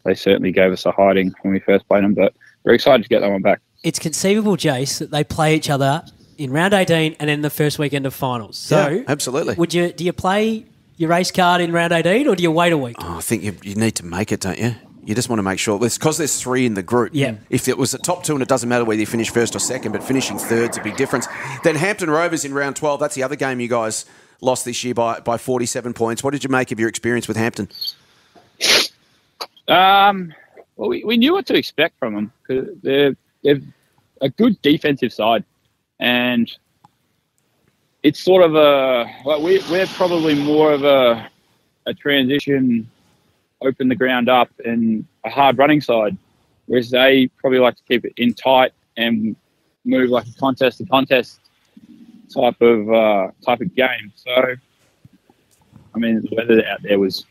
they certainly gave us a hiding when we first played them, but we're excited to get that one back. It's conceivable, Jace, that they play each other in round 18 and then the first weekend of finals. So yeah, absolutely. Do you play your race card in round 18 or do you wait a week? Oh, I think you need to make it, don't you? You just want to make sure, because there's 3 in the group. Yeah. If it was the top 2 and it doesn't matter whether you finish first or second, but finishing third's a big difference. Then Hampton Rovers in round 12, that's the other game you guys lost this year by 47 points. What did you make of your experience with Hampton? Well, we knew what to expect from them because they're a good defensive side, and it's sort of we're probably more of a transition, open the ground up, and a hard running side, whereas they probably like to keep it in tight and move like a contest to contest type of game. So, I mean, the weather out there was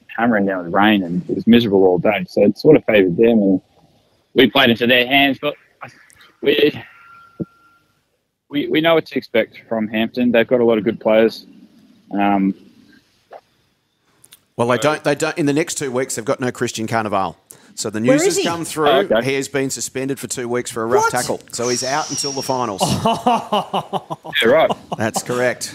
hammering down with rain and it was miserable all day, so it sort of favoured them, and we played into their hands. But we know what to expect from Hampton. They've got a lot of good players. Well, they don't. In the next 2 weeks, they've got no Christian Carnival. So the news has come through. Oh, okay. He has been suspended for 2 weeks for a rough tackle. So he's out until the finals. Yeah, right. That's correct.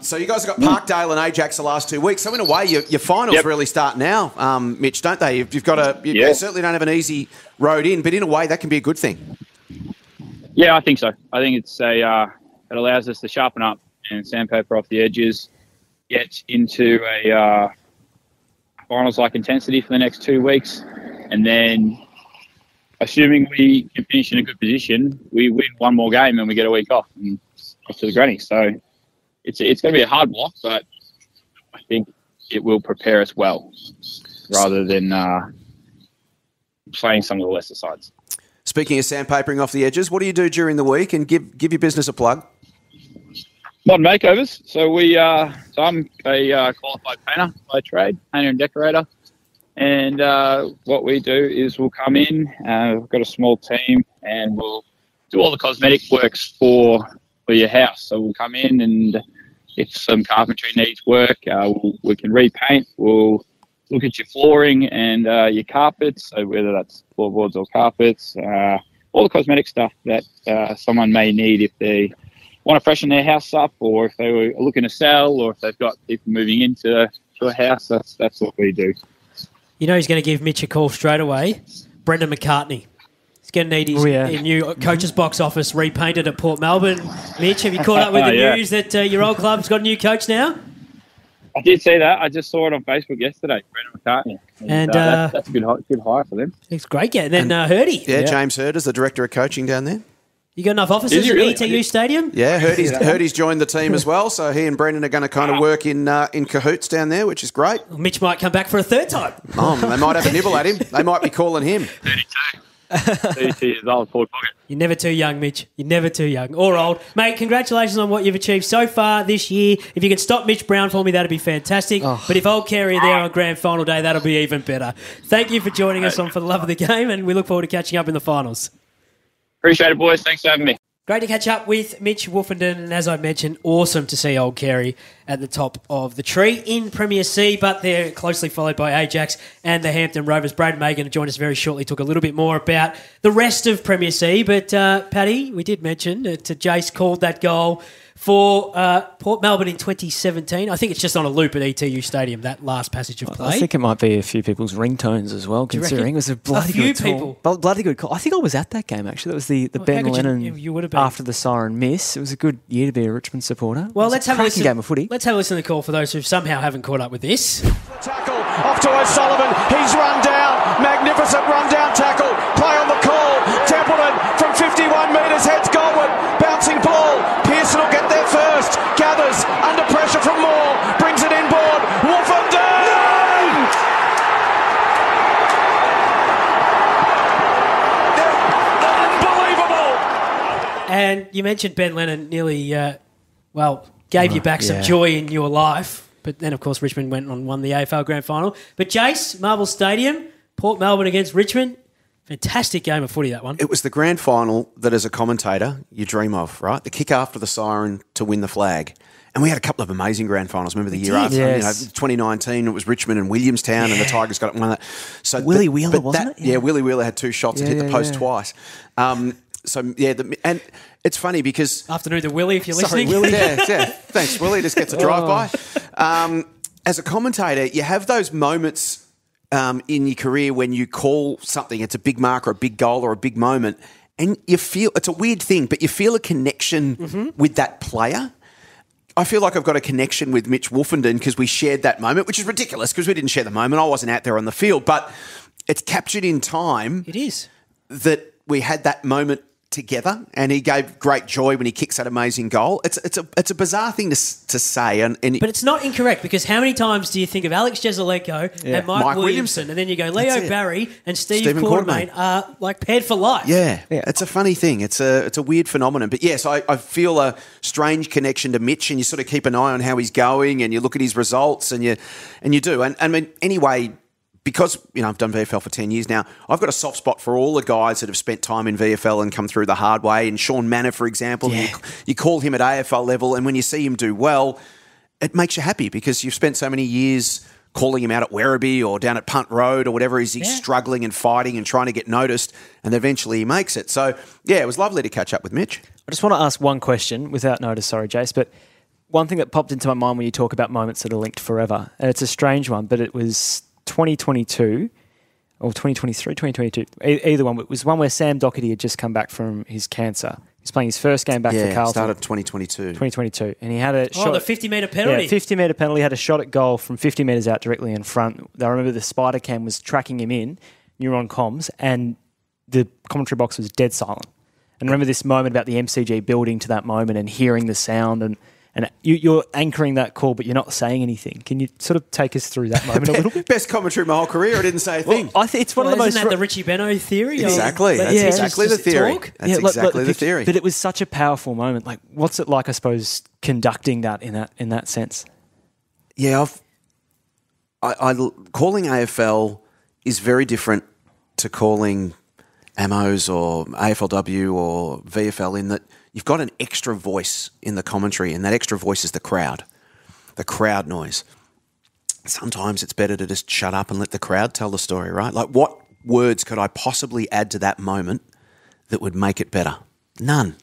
So you guys have got Parkdale and Ajax the last 2 weeks. So in a way, your finals really start now, Mitch, don't they? You've got you certainly don't have an easy road in, but in a way, that can be a good thing. Yeah, I think so. I think it's it allows us to sharpen up and sandpaper off the edges, get into a finals-like intensity for the next 2 weeks, and then, assuming we can finish in a good position, we win one more game and we get a week off and off to the granny. So it's going to be a hard block, but I think it will prepare us well rather than playing some of the lesser sides. Speaking of sandpapering off the edges, what do you do during the week? And give your business a plug. Modern makeovers. So I'm a qualified painter by trade, painter and decorator. And what we do is we'll come in, we've got a small team, and we'll do all the cosmetic works for your house. So we'll come in, and if some carpentry needs work, we can repaint. We'll look at your flooring and your carpets, so whether that's floorboards or carpets, all the cosmetic stuff that someone may need if they want to freshen their house up, or if they were looking to sell, or if they've got people moving into a house. That's what we do. You know, he's going to give Mitch a call straight away. Brendan McCartney. He's going to need his new coach's box office repainted at Port Melbourne. Mitch, have you caught up with the news that your old club's got a new coach now? I did see that. I just saw it on Facebook yesterday, Brendan McCartney. And that's a good hire for them. It's great. And then Hurdy. Yeah, James Hurd is the director of coaching down there. You got enough offices at ETU Stadium? Yeah, Hurdy's joined the team as well, so he and Brendan are going to kind of work in cahoots down there, which is great. Well, Mitch might come back for a third time. Oh, they might have a nibble at him. They might be calling him. 32 years old, forward pocket. You're never too young, Mitch. You're never too young. Or old. Mate, congratulations on what you've achieved so far this year. If you can stop Mitch Brown for me, that'd be fantastic. Oh. But if Old Carey are there on grand final day, that'll be even better. Thank you for joining us on For the Love of the Game, and we look forward to catching up in the finals. Appreciate it, boys. Thanks for having me. Great to catch up with Mitch Wooffindin, and as I mentioned, awesome to see Old Carey at the top of the tree in Premier C, but they're closely followed by Ajax and the Hampton Rovers. Brayden May going to join us very shortly, talk a little bit more about the rest of Premier C, but Paddy, we did mention that Jace called that goal for Port Melbourne in 2017. I think it's just on a loop at ETU Stadium, that last passage of play. I think it might be a few people's ringtones as well, considering it was a bloody good call. I think I was at that game, actually. That was the Ben Lennon you would have been. After the siren miss. It was a good year to be a Richmond supporter. Well, let's have a listen. Game of footy. Let's have a listen to the call for those who somehow haven't caught up with this. Tackle off to O'Sullivan. He's run down. Magnificent run down tackle. Play on the call. Templeton from 51 metres heads goalward. Bouncing ball. Pearson will get there first. Gathers under pressure from Moore. Brings it inboard. Wooffindin! Unbelievable! And you mentioned Ben Lennon nearly, gave you back some joy in your life. But then, of course, Richmond went and won the AFL Grand Final. But Jace, Marvel Stadium, Port Melbourne against Richmond. Fantastic game of footy, that one. It was the grand final that, as a commentator, you dream of, right? The kick after the siren to win the flag. And we had a couple of amazing grand finals. Remember the year after? Yes. 2019, it was Richmond and Williamstown, and the Tigers got it and won that. So Willie Wheeler, wasn't it? Yeah, Willie Wheeler had 2 shots and hit the post twice. And it's funny because... Afternoon to Willie, if you're listening. Willie. yeah. Thanks, Willie. Just gets a drive-by. As a commentator, you have those moments in your career when you call something, it's a big mark or a big goal or a big moment, and you feel, it's a weird thing, but you feel a connection with that player. I feel like I've got a connection with Mitch Wooffindin because we shared that moment, which is ridiculous because we didn't share the moment. I wasn't out there on the field, but it's captured in time. It is. That we had that moment together, and he gave great joy when he kicks that amazing goal. It's a bizarre thing to say, but it's not incorrect because how many times do you think of Alex Jezelenko and Mike Williamson, and then you go Leo Barry and Stephen Quartermain are like paired for life? Yeah, it's a funny thing. It's a weird phenomenon, but yes, I feel a strange connection to Mitch, and you sort of keep an eye on how he's going, and you look at his results, and you do. And I mean, anyway. Because, I've done VFL for 10 years now, I've got a soft spot for all the guys that have spent time in VFL and come through the hard way. And Sean Manor, for example, you call him at AFL level, and when you see him do well, it makes you happy because you've spent so many years calling him out at Werribee or down at Punt Road or whatever. He's struggling and fighting and trying to get noticed, and eventually he makes it. So, it was lovely to catch up with Mitch. I just want to ask one question without notice, sorry, Jace, but one thing that popped into my mind when you talk about moments that are linked forever, and it's a strange one, but it was 2022 or 2023, 2022, either one. It was one where Sam Doherty had just come back from his cancer. He's playing his first game back for Carlton. Started 2022. And he had a shot. The 50-metre penalty. Yeah, 50-metre penalty. Had a shot at goal from 50 metres out directly in front. I remember the spider cam was tracking him in, Neuron comms, and the commentary box was dead silent. And remember this moment about the MCG building to that moment and hearing the sound, and and you're anchoring that call, but you're not saying anything. Can you sort of take us through that moment a little bit? Best commentary of my whole career. I didn't say a thing. I think it's one of the most. Isn't that the Richie Beno theory? Exactly. That's exactly the theory. That's exactly the theory. But it was such a powerful moment. Like, what's it like, I suppose, conducting that in that sense? Yeah, calling AFL is very different to calling AMOs or AFLW or VFL in that you've got an extra voice in the commentary, and that extra voice is the crowd noise. Sometimes it's better to just shut up and let the crowd tell the story, right? Like, what words could I possibly add to that moment that would make it better? None.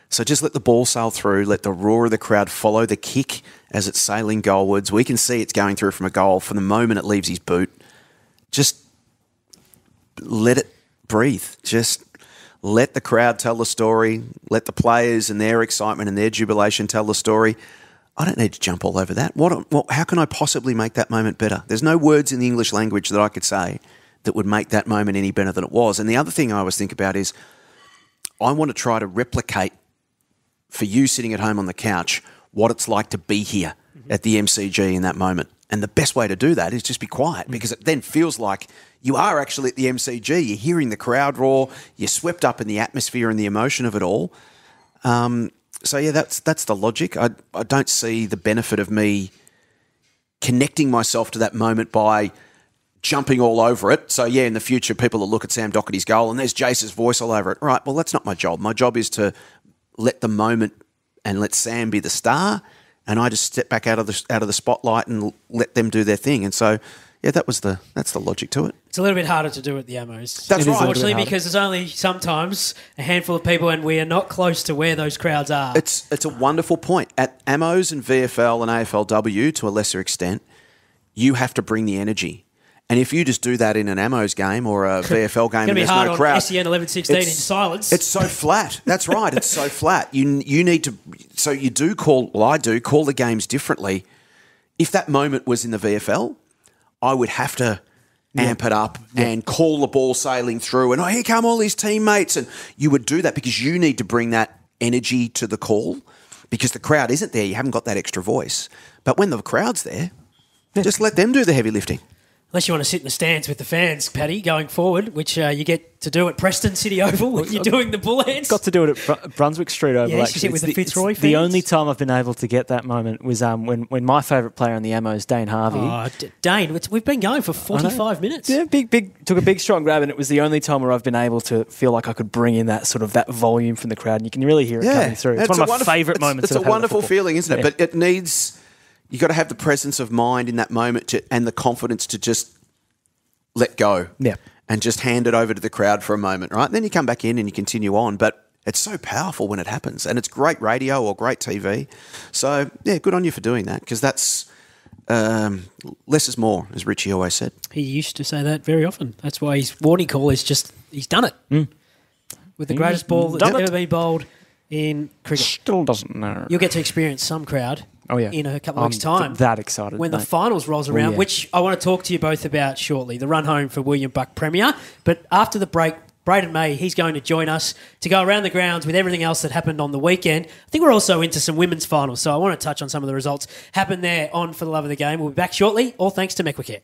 So just let the ball sail through, let the roar of the crowd follow the kick as it's sailing goalwards. We can see it's going through from a goal from the moment it leaves his boot. Just let it breathe. Just let the crowd tell the story. Let the players and their excitement and their jubilation tell the story. I don't need to jump all over that. How can I possibly make that moment better? There's no words in the English language that I could say that would make that moment any better than it was. And the other thing I always think about is I want to try to replicate for you sitting at home on the couch what it's like to be here at the MCG in that moment. And the best way to do that is just be quiet, because it then feels like you are actually at the MCG. You're hearing the crowd roar. You're swept up in the atmosphere and the emotion of it all. So, yeah, that's the logic. I don't see the benefit of me connecting myself to that moment by jumping all over it. So, yeah, in the future, people will look at Sam Doherty's goal and there's Jace's voice all over it. Right, well, that's not my job. My job is to let the moment and let Sam be the star, and I just step back out of the spotlight and let them do their thing. And so, yeah, that's the logic to it. It's a little bit harder to do at the Amos. That's right. Unfortunately, because there's only sometimes a handful of people, and we are not close to where those crowds are. It's a wonderful point. At Amos and VFL and AFLW, to a lesser extent, you have to bring the energy. And if you just do that in an Amos game or a VFL game and there's no crowd... It's going to be hard on SEN 11-16 in silence. It's so flat. That's right. It's so flat. You need to... So you do call... Well, I do call the games differently. If that moment was in the VFL, I would have to amp it up and call the ball sailing through and, here come all his teammates. And you would do that because you need to bring that energy to the call, because the crowd isn't there. You haven't got that extra voice. But when the crowd's there, just let them do the heavy lifting. Unless you want to sit in the stands with the fans, Paddy, going forward, which you get to do at Preston City Oval when you're doing the Bull Ants. Got to do it at Brunswick Street Oval, actually. actually. Sit with the Fitzroy fans. The only time I've been able to get that moment was when my favourite player in the Amos, Dane Harvey. Oh, Dane, we've been going for 45 minutes. Yeah, took a big strong grab, and it was the only time where I've been able to feel like I could bring in that sort of that volume from the crowd, and you can really hear it coming through. It's one of my favourite moments. It's a wonderful feeling, isn't it? But it needs... You've got to have the presence of mind in that moment and the confidence to just let go and just hand it over to the crowd for a moment, right? And then you come back in and you continue on. But it's so powerful when it happens, and it's great radio or great TV. So, yeah, good on you for doing that, because that's less is more, as Richie always said. He used to say that very often. That's why his warning call is just, he's done it. With the greatest ball that's ever been bowled in cricket. Still doesn't know. You'll get to experience some crowd in a couple of weeks' time. That excited. When the finals rolls around, which I want to talk to you both about shortly, the run home for William Buck Premier. But after the break, Brayden May, he's going to join us to go around the grounds with everything else that happened on the weekend. I think we're also into some women's finals, so I want to touch on some of the results happened there on For the Love of the Game. We'll be back shortly, all thanks to Mequicare.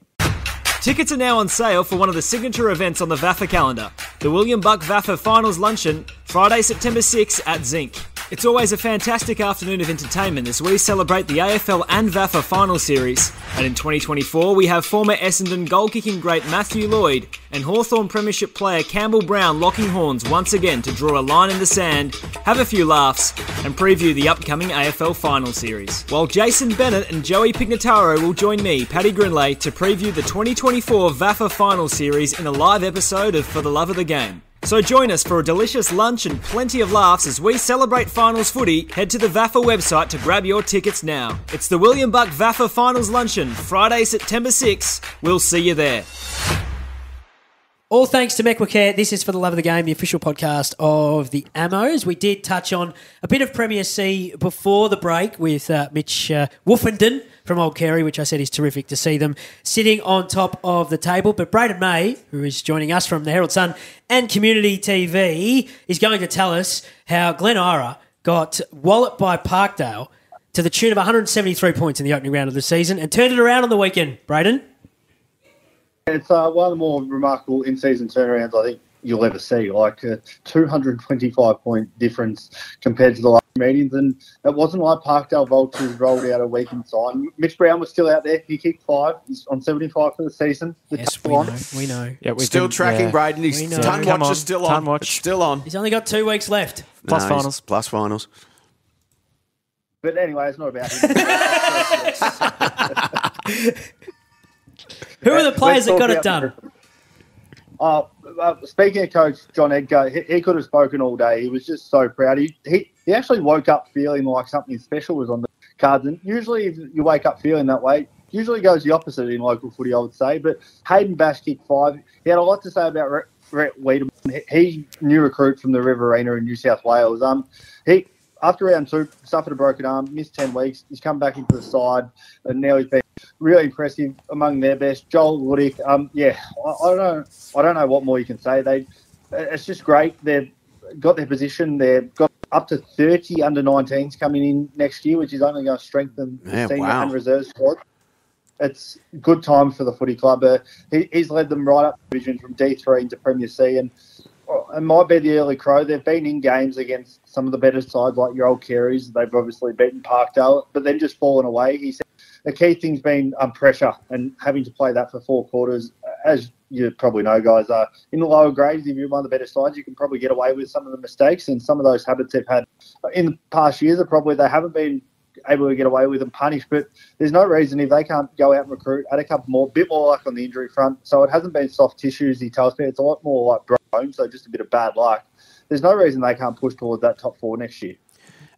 Tickets are now on sale for one of the signature events on the VAFA calendar, the William Buck VAFA Finals Luncheon, Friday, September 6 at Zinc. It's always a fantastic afternoon of entertainment as we celebrate the AFL and VAFA Final Series. And in 2024, we have former Essendon goal-kicking great Matthew Lloyd and Hawthorn Premiership player Campbell Brown locking horns once again to draw a line in the sand, have a few laughs, and preview the upcoming AFL Final Series. While Jason Bennett and Joey Pignataro will join me, Paddy Grindlay, to preview the 2024 VAFA Final Series in a live episode of For the Love of the Game. So join us for a delicious lunch and plenty of laughs as we celebrate finals footy. Head to the VAFA website to grab your tickets now. It's the William Buck VAFA Finals Luncheon, Friday, September 6. We'll see you there. All thanks to Mequicare. This is For the Love of the Game, the official podcast of the Amos. We did touch on a bit of Premier C before the break with Mitch Wooffindin from Old Carey, which I said is terrific to see them sitting on top of the table. But Brayden May, who is joining us from the Herald Sun and Community TV, is going to tell us how Glen Ira got walloped by Parkdale to the tune of 173 points in the opening round of the season and turned it around on the weekend. Brayden? It's one of the more remarkable in-season turnarounds I think you'll ever see, like a 225-point difference compared to the last meetings. And it wasn't like Parkdale Vultures rolled out a weak inside. Mitch Brown was still out there. He kicked 5. He's on 75 for the season. Yes, we know. Yeah, still tracking Brayden. His ton watch is still on. It's still on. He's only got 2 weeks left. Plus finals. Plus finals. But anyway, it's not about him. Who are the players that got it done? Speaking of Coach John Edgar, he could have spoken all day. He was just so proud. He actually woke up feeling like something special was on the cards. And usually if you wake up feeling that way, usually goes the opposite in local footy, I would say. But Hayden Bash kicked 5. He had a lot to say about Rhett Wiedemann. He new recruit from the Riverina in New South Wales. He after round 2 suffered a broken arm, missed 10 weeks. He's come back into the side, and now he's been really impressive, among their best. Joel Woodick, I don't know what more you can say. It's just great. They've got their position. They've got up to 30 under-19s coming in next year, which is only going to strengthen the senior and reserve squad. It's good time for the footy club. He's led them right up the division from D3 into Premier C, and it might be the early crow. They've been in games against some of the better sides like your old Careys. They've obviously beaten Parkdale, but then just fallen away. He said the key thing's been pressure and having to play that for 4 quarters. As you probably know, guys, in the lower grades, if you're one of the better sides, you can probably get away with some of the mistakes, and some of those habits they've had in the past years they haven't been able to get away with and punish. But there's no reason if they can't go out and recruit, add a couple more, bit more luck on the injury front. So it hasn't been soft tissue, as he tells me. It's a lot more like bone, so just a bit of bad luck. There's no reason they can't push towards that top 4 next year.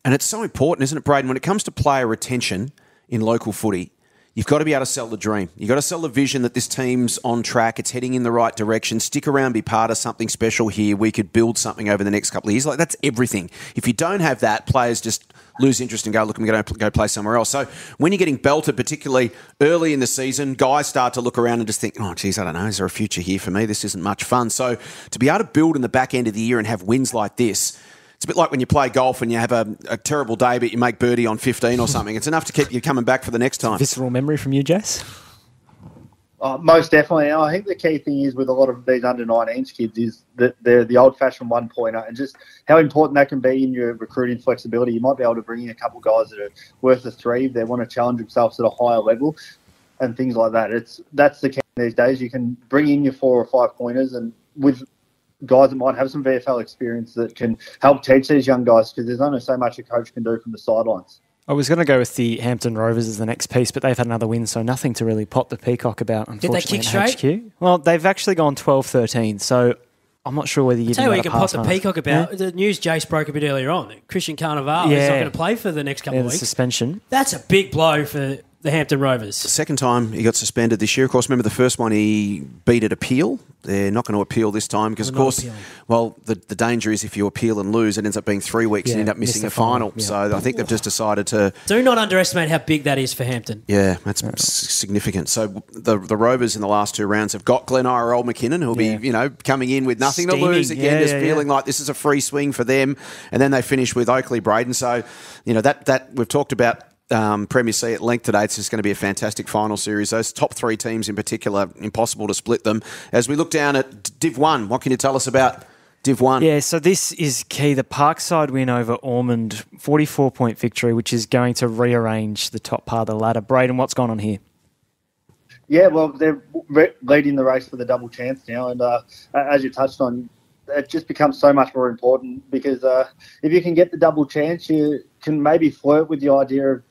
And it's so important, isn't it, Brayden, when it comes to player retention in local footy, you've got to be able to sell the dream. You've got to sell the vision that this team's on track, it's heading in the right direction, stick around, be part of something special here. We could build something over the next couple of years. Like, that's everything. If you don't have that, players just lose interest and go, look, I'm going to go play somewhere else. So when you're getting belted, particularly early in the season, guys start to look around and just think, oh, geez, I don't know, is there a future here for me? This isn't much fun. So to be able to build in the back end of the year and have wins like this, it's a bit like when you play golf and you have a terrible day, but you make birdie on 15 or something. It's enough to keep you coming back for the next time. Visceral memory from you, Jess? Most definitely. And I think the key thing is with a lot of these under-19s kids is that they're the old-fashioned one-pointer, and just how important that can be in your recruiting flexibility. You might be able to bring in a couple of guys that are worth a 3 if they want to challenge themselves at a higher level and things like that. That's the key these days. You can bring in your 4 or 5 pointers, and with guys that might have some VFL experience that can help teach these young guys, because there's only so much a coach can do from the sidelines. I was going to go with the Hampton Rovers as the next piece, but they've had another win, so nothing to really pot the peacock about, unfortunately. Did they kick straight? HQ. Well, they've actually gone 12-13, so I'm not sure whether you tell you what you can pot the peacock about. Yeah? The news Jace broke a bit earlier on. Christian Carnival is not going to play for the next couple of weeks. Suspension. That's a big blow for the Hampton Rovers. Second time he got suspended this year. Of course, remember the first one he beat at appeal. They're not going to appeal this time because, of course, the danger is if you appeal and lose, it ends up being 3 weeks and end up missing a final. Yeah. So I think they've just decided to... Do not underestimate how big that is for Hampton. Yeah, that's significant. So the Rovers in the last 2 rounds have got Glen Ira Old McKinnon, who'll be coming in with nothing to lose again, just feeling like this is a free swing for them. And then they finish with Oakley Braden. So, that we've talked about Premier C at length today. It's just going to be a fantastic final series. Those top 3 teams in particular, impossible to split them. As we look down at Div 1, what can you tell us about Div 1? Yeah, so this is key. The Parkside win over Ormond, 44-point victory, which is going to rearrange the top part of the ladder. Brayden, what's gone on here? Yeah, well, they're leading the race for the double chance now. And as you touched on, it just becomes so much more important because if you can get the double chance, you can maybe flirt with the idea of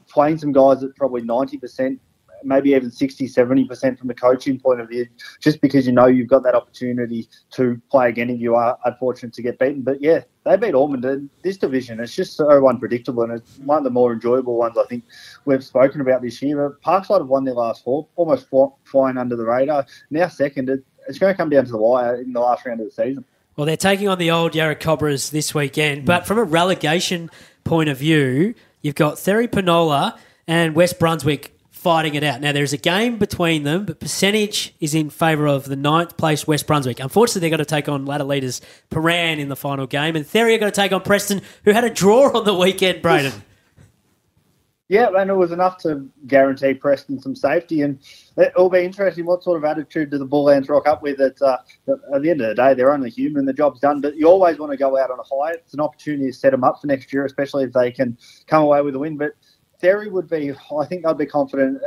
playing some guys at probably 90%, maybe even 60, 70% from the coaching point of view, just because you've got that opportunity to play again if you are unfortunate to get beaten. But yeah, they beat Ormond in this division. It's just so unpredictable, and it's one of the more enjoyable ones I think we've spoken about this year. Parkside have won their last 4, almost flying under the radar. Now second, it's going to come down to the wire in the last round of the season. Well, they're taking on the old Yarra Cobras this weekend. But from a relegation point of view, you've got Therry Penola and West Brunswick fighting it out. Now, there's a game between them, but percentage is in favour of the 9th place West Brunswick. Unfortunately, they've got to take on ladder leaders Paran in the final game, and Therry are going to take on Preston, who had a draw on the weekend, Brayden. Yeah, and it was enough to guarantee Preston some safety, and it'll be interesting what sort of attitude do the Bullants rock up with. At the end of the day, they're only human, the job's done, but you always want to go out on a high. It's an opportunity to set them up for next year, especially if they can come away with a win. But theory would be, I think they'd be confident.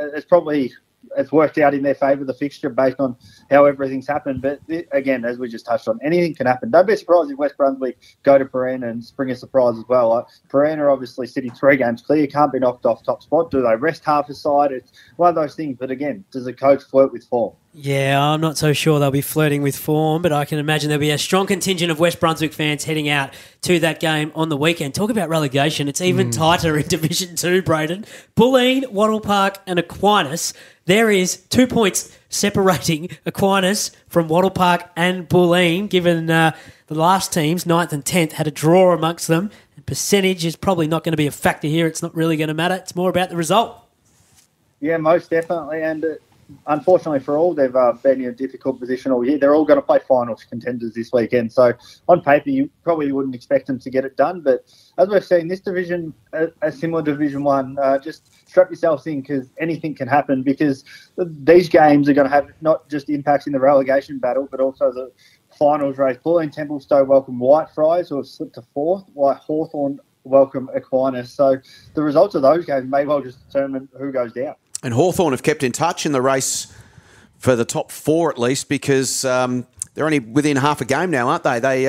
It's worked out in their favour, the fixture, based on how everything's happened. But again, as we just touched on, anything can happen. Don't be surprised if West Brunswick go to Paran and spring a surprise as well. Paran are obviously sitting 3 games clear, can't be knocked off top spot. Do they rest half a side? It's one of those things. But again, does the coach flirt with form? Yeah, I'm not so sure they'll be flirting with form, but I can imagine there'll be a strong contingent of West Brunswick fans heading out to that game on the weekend. Talk about relegation. It's even tighter in Division 2, Brayden. Bulleen, Wattle Park and Aquinas. There is 2 points separating Aquinas from Wattle Park and Bulleen, given the last teams, 9th and 10th, had a draw amongst them. And percentage is probably not going to be a factor here. It's not really going to matter. It's more about the result. Yeah, most definitely. And unfortunately for all, they've been in a difficult position all year. They're all going to play finals contenders this weekend. So on paper, you probably wouldn't expect them to get it done. But as we've seen, this division, a similar Division 1, just strap yourselves in because anything can happen, because these games are going to have not just impacts in the relegation battle, but also the finals race. Bulleen Templestowe welcome Whitefriars, who have slipped to 4th, while Hawthorn welcome Aquinas. So the results of those games may well just determine who goes down. And Hawthorn have kept in touch in the race for the top 4 at least, because they're only within half a game now, aren't they? They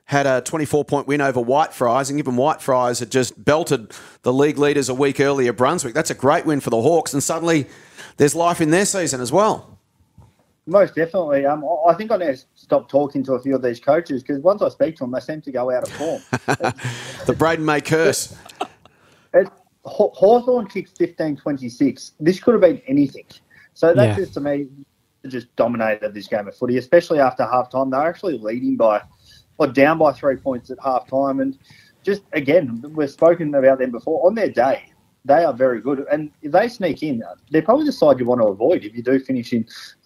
had a 24-point win over Whitefriars, and given Whitefriars had just belted the league leaders a week earlier, Brunswick, that's a great win for the Hawks, and suddenly there's life in their season as well. Most definitely. I think I need to stop talking to a few of these coaches, because once I speak to them, they seem to go out of form. The BRAYDEN MAY curse. Hawthorn kicked 15-26. This could have been anything. So that just, to me, just dominated this game of footy, especially after halftime. They're actually leading down by 3 points at halftime. And just, again, we've spoken about them before. On their day, they are very good. And if they sneak in, they're probably the side you want to avoid if you do finish in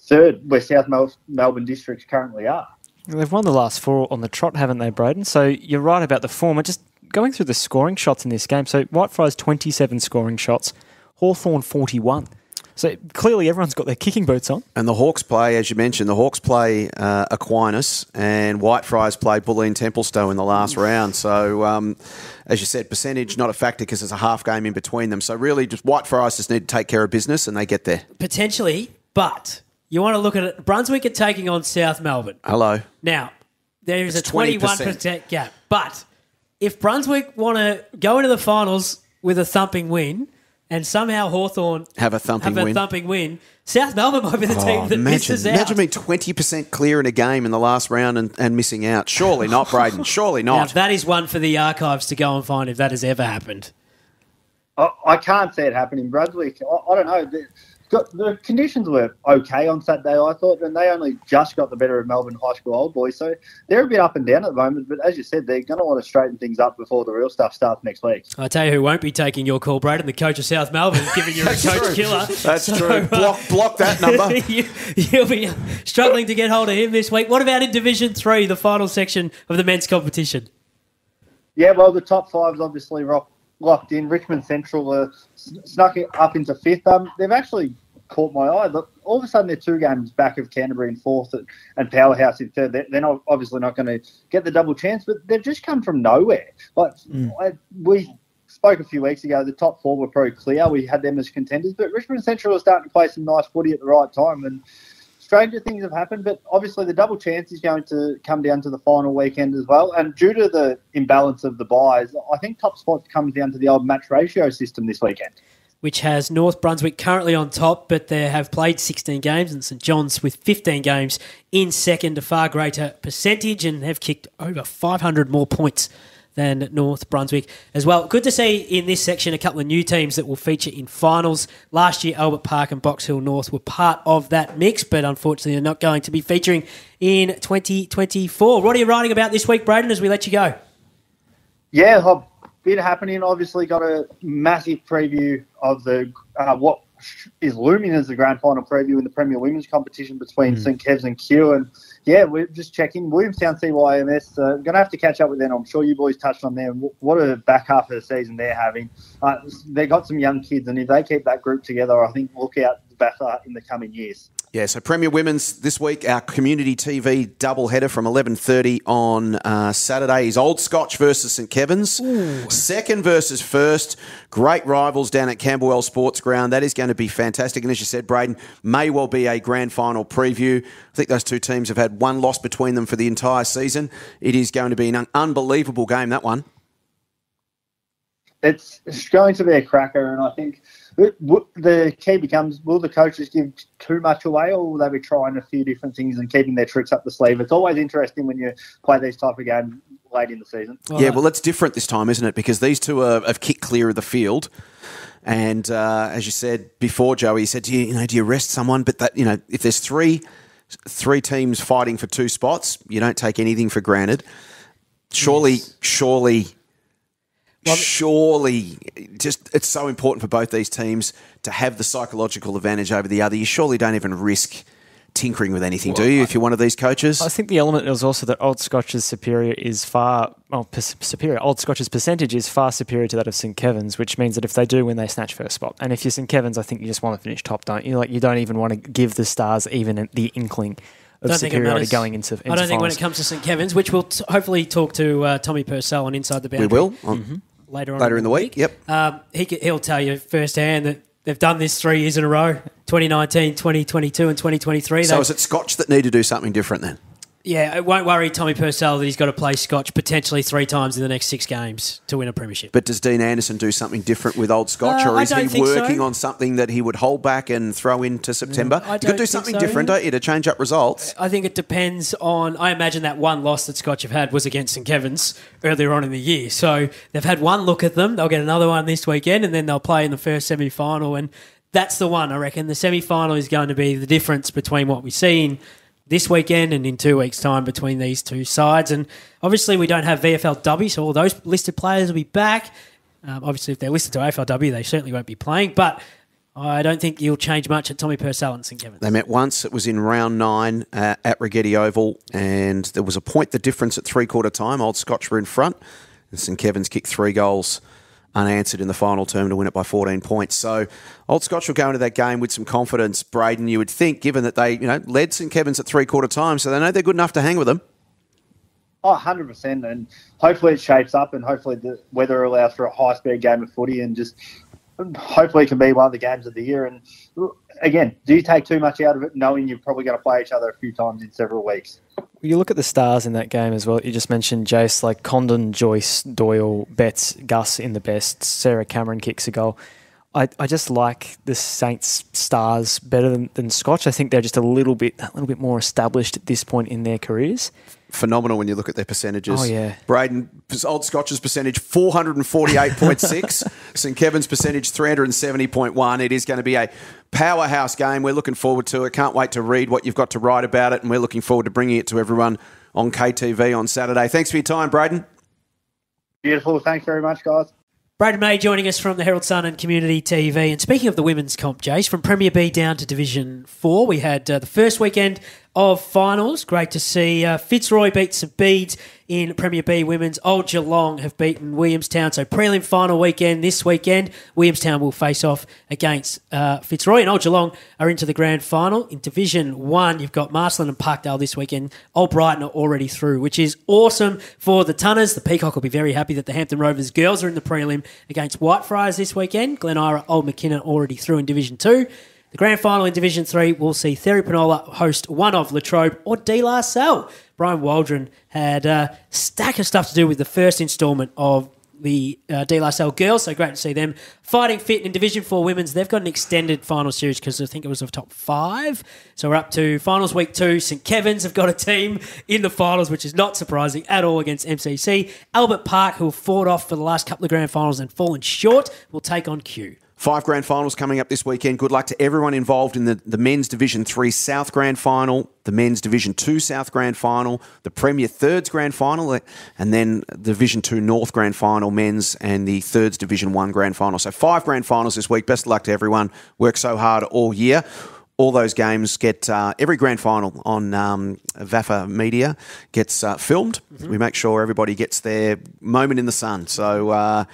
3rd, where South Melbourne districts currently are. They've won the last 4 on the trot, haven't they, Brayden? So you're right about the form. And just going through the scoring shots in this game, so Whitefriars 27 scoring shots, Hawthorn 41. So clearly everyone's got their kicking boots on. And the Hawks play, as you mentioned, Aquinas, and Whitefriars play Bulleen Templestowe in the last round. So, as you said, percentage not a factor because there's a half game in between them. So really, just Whitefriars just need to take care of business and they get there. Potentially, but you want to look at it. Brunswick are taking on South Melbourne. Hello. Now, there is a 21% gap, but if Brunswick want to go into the finals with a thumping win and somehow Hawthorn have a thumping win, South Melbourne might be the team that misses out. Imagine being 20% clear in a game in the last round and missing out. Surely not, Brayden. Surely not. Now, that is one for the archives to go and find if that has ever happened. I can't see it happening. Brunswick, I don't know. The conditions were okay on Saturday, I thought, and they only just got the better of Melbourne High School Old Boys. So they're a bit up and down at the moment. But as you said, they're going to want to straighten things up before the real stuff starts next week. I tell you who won't be taking your call, Brayden, the coach of South Melbourne, giving you a coach killer. That's true. Block that number. You'll be struggling to get hold of him this week. What about in Division 3, the final section of the men's competition? Yeah, well, the top 5's obviously locked in. Richmond Central snuck it up into 5th. They've actually caught my eye. Look, all of a sudden, they're 2 games back of Canterbury in 4th and Powerhouse in 3rd. They're not, obviously not going to get the double chance, but they've just come from nowhere. We spoke a few weeks ago, the top 4 were pretty clear. We had them as contenders, but Richmond Central are starting to play some nice footy at the right time, and stranger things have happened, but obviously the double chance is going to come down to the final weekend as well. And due to the imbalance of the buys, I think top spot comes down to the old match ratio system this weekend, which has North Brunswick currently on top, but they have played 16 games, and St John's with 15 games in second, a far greater percentage, and have kicked over 500 more points than North Brunswick as well. Good to see in this section a couple of new teams that will feature in finals. Last year, Albert Park and Box Hill North were part of that mix, but unfortunately they're not going to be featuring in 2024. What are you writing about this week, Brayden, as we let you go? Yeah, a bit happening. Obviously got a massive preview of the what is looming as the grand final preview in the Premier Women's competition between St Kev's and Kew. And yeah, we're just checking. Williamstown CYMS, going to have to catch up with them. I'm sure you boys touched on them. What a back half of the season they're having. They got some young kids, and if they keep that group together, I think look out BAFA in the coming years. Yeah, so Premier Women's this week, our community TV doubleheader from 11:30 on Saturday is Old Scotch versus St Kevin's. Ooh. Second versus first. Great rivals down at Camberwell Sports Ground. That is going to be fantastic. And as you said, Brayden, may well be a grand final preview. I think those two teams have had one loss between them for the entire season. It is going to be an unbelievable game, that one. It's going to be a cracker, and I think the key becomes, will the coaches give too much away, or will they be trying a few different things and keeping their tricks up the sleeve? It's always interesting when you play these type of games late in the season. Well, it's different this time, isn't it? Because these two have kicked clear of the field. And as you said before, Joey, you said, do you rest someone? But that, if there's three teams fighting for two spots, you don't take anything for granted. Surely, just it's so important for both these teams to have the psychological advantage over the other. You surely don't even risk tinkering with anything, do you, if you're one of these coaches? I think the element is also that Old Scotch's superior is superior. Old Scotch's percentage is far superior to that of St Kevin's, which means that if they do win, they snatch first spot. And if you're St Kevin's, I think you just want to finish top, don't you? Like, you don't even want to give the Stars even the inkling of superiority going into I don't think when it comes to St Kevin's, which we'll hopefully talk to Tommy Purcell on Inside the Boundary. We will. Later in the week. Yep. He'll tell you firsthand that they've done this 3 years in a row, 2019, 2022 and 2023. So is it Scotch that need to do something different then? Yeah, it won't worry Tommy Purcell that he's got to play Scotch potentially 3 times in the next 6 games to win a premiership. But does Dean Anderson do something different with Old Scotch, or is he working on something that he would hold back and throw into September? You've got to do something different, don't you, to change up results? I think it depends on... I imagine that one loss that Scotch have had was against St Kevin's earlier on in the year. So they've had one look at them. They'll get another one this weekend, and then they'll play in the first semi-final. And that's the one, I reckon. The semi-final is going to be the difference between what we've seen this weekend and in 2 weeks' time between these two sides. And obviously we don't have VFLW, so all those listed players will be back. Obviously, if they're listed to AFLW, they certainly won't be playing. But I don't think you'll change much at Tommy Purcell and St Kevin's. They met once. It was in round 9 at Rigetti Oval, and there was a point the difference at three-quarter time. Old Scotch were in front, and St Kevin's kicked 3 goals unanswered in the final term to win it by 14 points. So Old Scotch will go into that game with some confidence, Brayden, you would think, given that they led St Kevin's at three-quarter time, so they know they're good enough to hang with them. Oh, 100%, and hopefully it shapes up, and hopefully the weather allows for a high-speed game of footy, and just hopefully it can be one of the games of the year. And again, do you take too much out of it, knowing you're probably going to play each other a few times in several weeks? You look at the Stars in that game as well. You just mentioned Jace, like Condon, Joyce, Doyle, Betts, Gus in the best. Sarah Cameron kicks a goal. I just like the Saints Stars better than Scotch. I think they're just a little bit more established at this point in their careers. Phenomenal when you look at their percentages. Oh, yeah. Brayden, Old Scotch's percentage, 448.6. St Kevin's percentage, 370.1. It is going to be a powerhouse game. We're looking forward to it. Can't wait to read what you've got to write about it, and we're looking forward to bringing it to everyone on KTV on Saturday. Thanks for your time, Brayden. Beautiful. Thanks very much, guys. Brayden May joining us from the Herald Sun and Community TV. And speaking of the women's comp, Jace, from Premier B down to Division 4, we had the first weekend of finals. Great to see Fitzroy beat St Bede's in Premier B Women's. Old Geelong have beaten Williamstown. So prelim final weekend this weekend. Williamstown will face off against Fitzroy, and Old Geelong are into the grand final. In Division 1, you've got Marsland and Parkdale this weekend. Old Brighton are already through, which is awesome for the Tunners. The Peacock will be very happy that the Hampton Rovers girls are in the prelim against Whitefriars this weekend. Glen Ira, Old McKinnon already through in Division 2. The grand final in Division 3 will see Therry Penola host one of Latrobe or De La Salle. Brian Waldron had a stack of stuff to do with the first instalment of the De La Salle girls, so great to see them fighting fit in Division 4 Women's. They've got an extended final series because I think it was of top 5. So we're up to finals week 2. St Kevin's have got a team in the finals, which is not surprising at all against MCC. Albert Park, who have fought off for the last couple of grand finals and fallen short, will take on Q. 5 grand finals coming up this weekend. Good luck to everyone involved in the men's Division 3 South Grand Final, the men's Division 2 South Grand Final, the Premier Thirds Grand Final, and then the Division 2 North Grand Final men's and the Thirds Division 1 Grand Final. So 5 grand finals this week. Best of luck to everyone. Worked so hard all year. all those games get every grand final on VAFA Media gets filmed. We make sure everybody gets their moment in the sun. So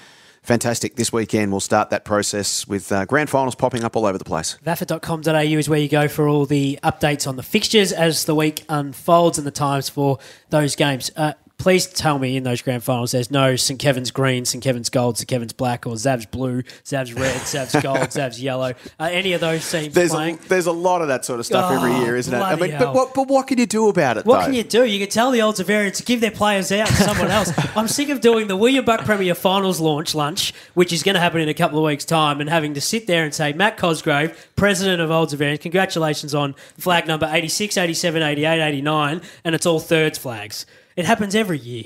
fantastic. This weekend we'll start that process with grand finals popping up all over the place. VAFA.com.au is where you go for all the updates on the fixtures as the week unfolds and the times for those games. Please tell me in those grand finals there's no St Kevin's green, St Kevin's gold, St Kevin's black, or Xavs blue, Xavs red, Xavs gold, Xavs yellow. Any of those teams playing? There's a lot of that sort of stuff every year, isn't it? I mean, but what can you do about it, What can you do? You can tell the Old Xavs to give their players out to someone else. I'm sick of doing the William Buck Premier Finals launch lunch, which is going to happen in a couple of weeks' time, and having to sit there and say, Matt Cosgrave, president of Old Xavs, congratulations on flag number 86, 87, 88, 89, and it's all thirds flags. It happens every year.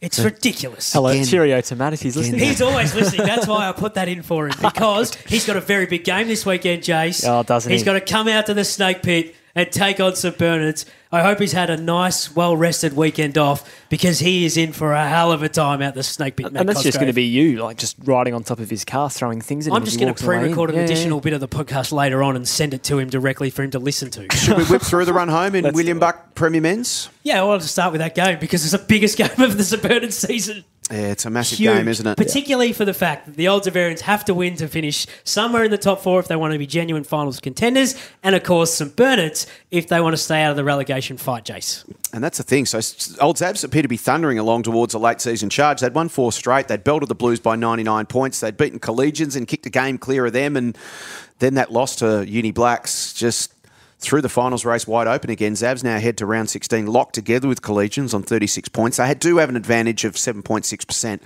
It's ridiculous. Hello, cheerio to Matt if he's listening. He's always listening. That's why I put that in for him, because he's got a very big game this weekend, Jace. Oh, doesn't he? He's got to come out to the Snake Pit and take on St Bernard's. I hope he's had a nice, well-rested weekend off, because he is in for a hell of a time out the Snake Pit. And that's just going to be you, like just riding on top of his car, throwing things at him. I'm just going to pre-record an additional bit of the podcast later on and send it to him directly for him to listen to. Should we whip through the run home in William Buck Premier Men's? Yeah, well, I'll just start with that game because it's the biggest game of the St Bernard's season. Yeah, it's a massive game, isn't it? Particularly for the fact that the Old Xavs have to win to finish somewhere in the top four if they want to be genuine finals contenders, and of course St Bernard's if they want to stay out of the relegation fight, Jace. And that's the thing. So Old Xavs appear to be thundering along towards a late season charge. They'd won 4 straight. They'd belted the Blues by 99 points. They'd beaten Collegians and kicked a game clear of them. And then that loss to Uni Blacks just threw the finals race wide open again. Xavs now head to round 16, locked together with Collegians on 36 points. They do have an advantage of 7.6%.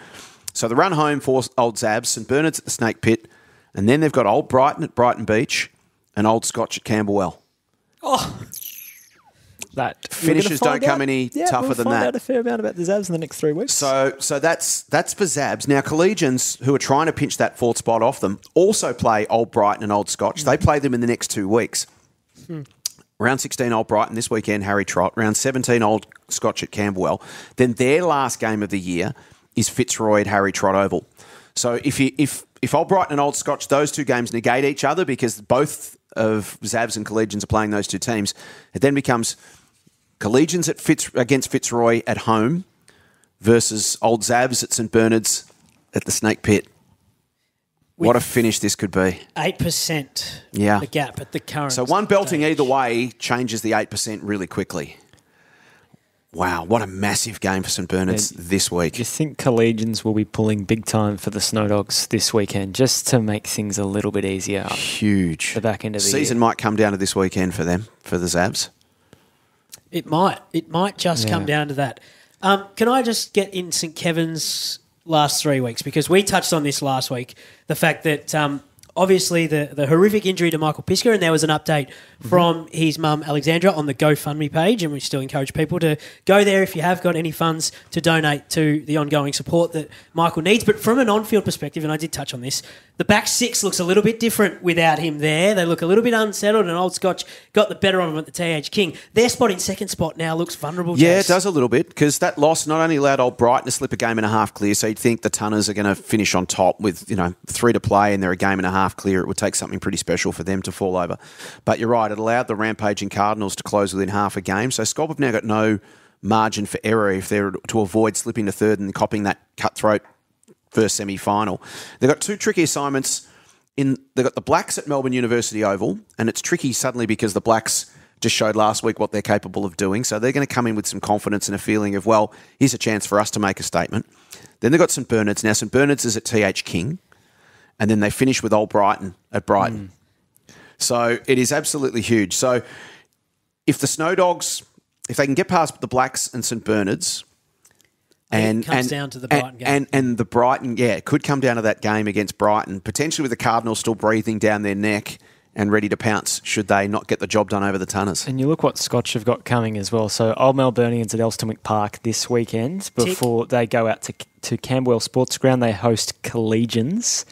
So the run home for Old Xavs, St Bernard's at the Snake Pit, and then they've got Old Brighton at Brighton Beach and Old Scotch at Camberwell. Oh, that finishes don't come any tougher than that. We'll find out a fair amount about the Xavs in the next 3 weeks. So that's for Xavs. Now, Collegians, who are trying to pinch that 4th spot off them, also play Old Brighton and Old Scotch. They play them in the next 2 weeks. Round 16, Old Brighton this weekend, Harry Trott. Round 17, Old Scotch at Camberwell. Then their last game of the year is Fitzroy at Harry Trott Oval. So if Old Brighton and Old Scotch, those 2 games negate each other because both of Xavs and Collegians are playing those 2 teams, it then becomes Collegians against Fitzroy at home versus Old Xavs at St Bernard's at the Snake Pit. What a finish this could be. 8%. Yeah. The gap at the current So one belting stage. either way changes the 8% really quickly. Wow, what a massive game for St Bernard's this week. Do you think Collegians will be pulling big time for the Snow Dogs this weekend just to make things a little bit easier? Huge. The back end of the season year. might come down to this weekend for them, for the Xavs. It might. It might just come down to that. Can I just get in St Kevin's last 3 weeks? Because we touched on this last week, the fact that obviously the horrific injury to Michael Pisker, and there was an update from his mum, Alexandra, on the GoFundMe page, and we still encourage people to go there if you have got any funds to donate to the ongoing support that Michael needs. But from an on-field perspective, and I did touch on this, the back 6 looks a little bit different without him there. They look a little bit unsettled, and Old Scotch got the better of him at the TH King. Their spot in second spot now looks vulnerable. Yeah, Jace. it does a little bit, because that loss not only allowed Old Brighton to slip a game and a half clear, so you'd think the Tunners are going to finish on top with 3 to play and they're a game and a half clear. It would take something pretty special for them to fall over. But you're right, it allowed the rampaging Cardinals to close within half a game. So Scott have now got no margin for error if they're to avoid slipping to third and copping that cutthroat first semi-final. They've got 2 tricky assignments. They've got the Blacks at Melbourne University Oval, and it's tricky suddenly because the Blacks just showed last week what they're capable of doing. So they're going to come in with some confidence and a feeling of, well, here's a chance for us to make a statement. Then they've got St Bernard's. Now, St Bernard's is at TH King, and then they finish with Old Brighton at Brighton. So it is absolutely huge. So if the Snow Dogs, if they can get past the Blacks and St Bernard's, And it comes down to the Brighton game. And the Brighton, it could come down to that game against Brighton, potentially with the Cardinals still breathing down their neck and ready to pounce should they not get the job done over the Tunners. And you look what Scotch have got coming as well. So Old Melburnians at Elstonwick Park this weekend before they go out to Camberwell Sports Ground. They host Collegians.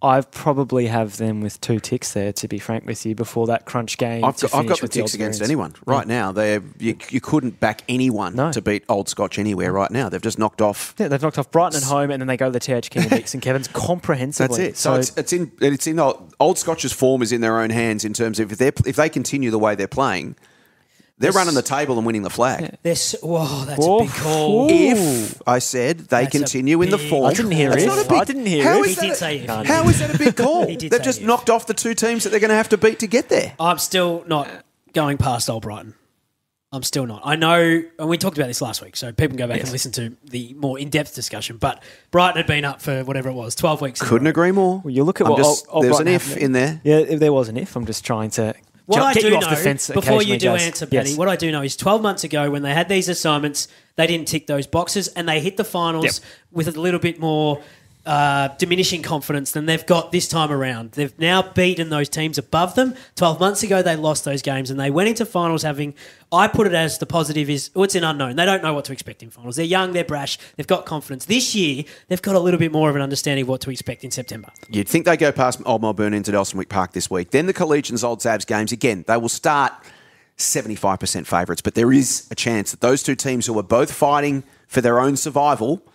I probably have them with 2 ticks there, to be frank with you, before that crunch game. I've got the ticks against anyone right now. You couldn't back anyone to beat Old Scotch anywhere right now. They've just knocked off. Yeah, they've knocked off Brighton at home, and then they go to the TH King and beat St Kevin's comprehensively. That's it. So it's in Old Scotch's form is in their own hands in terms of if they continue the way they're playing. They're running the table and winning the flag. That's a big call. If I said they continue in the form. I didn't hear it. He did say if. How is that a big call? They've just knocked off the 2 teams that they're going to have to beat to get there. I'm still not going past Old Brighton. I'm still not. I know, and we talked about this last week, so people can go back and listen to the more in-depth discussion, but Brighton had been up for whatever it was, 12 weeks. Couldn't agree more. Well, you look at there's an if in there. Yeah, if there was an if. I'm just trying to... What I do know, before you do Jace. answer, Paddy, what I do know is 12 months ago when they had these assignments, they didn't tick those boxes and they hit the finals with a little bit more diminishing confidence than they've got this time around. They've now beaten those teams above them. 12 months ago, they lost those games and they went into finals having... I put it as the positive is, it's an unknown. They don't know what to expect in finals. They're young, they're brash, they've got confidence. This year, they've got a little bit more of an understanding of what to expect in September. You'd think they go past Old Melbourne into Elstonwick Park this week. Then the Collegians Old Xavs games, again, they will start 75% favourites, but there is a chance that those 2 teams who are both fighting for their own survival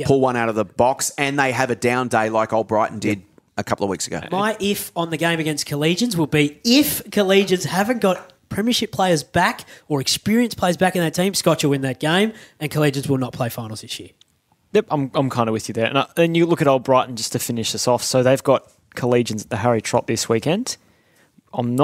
pull one out of the box and they have a down day like Old Brighton did a couple of weeks ago. My if on the game against Collegians will be if Collegians haven't got premiership players back or experienced players back in that team, Scotch will win that game and Collegians will not play finals this year. Yep, I'm kind of with you there. And you look at Old Brighton just to finish this off. So they've got Collegians at the Harry Trot this weekend. I'm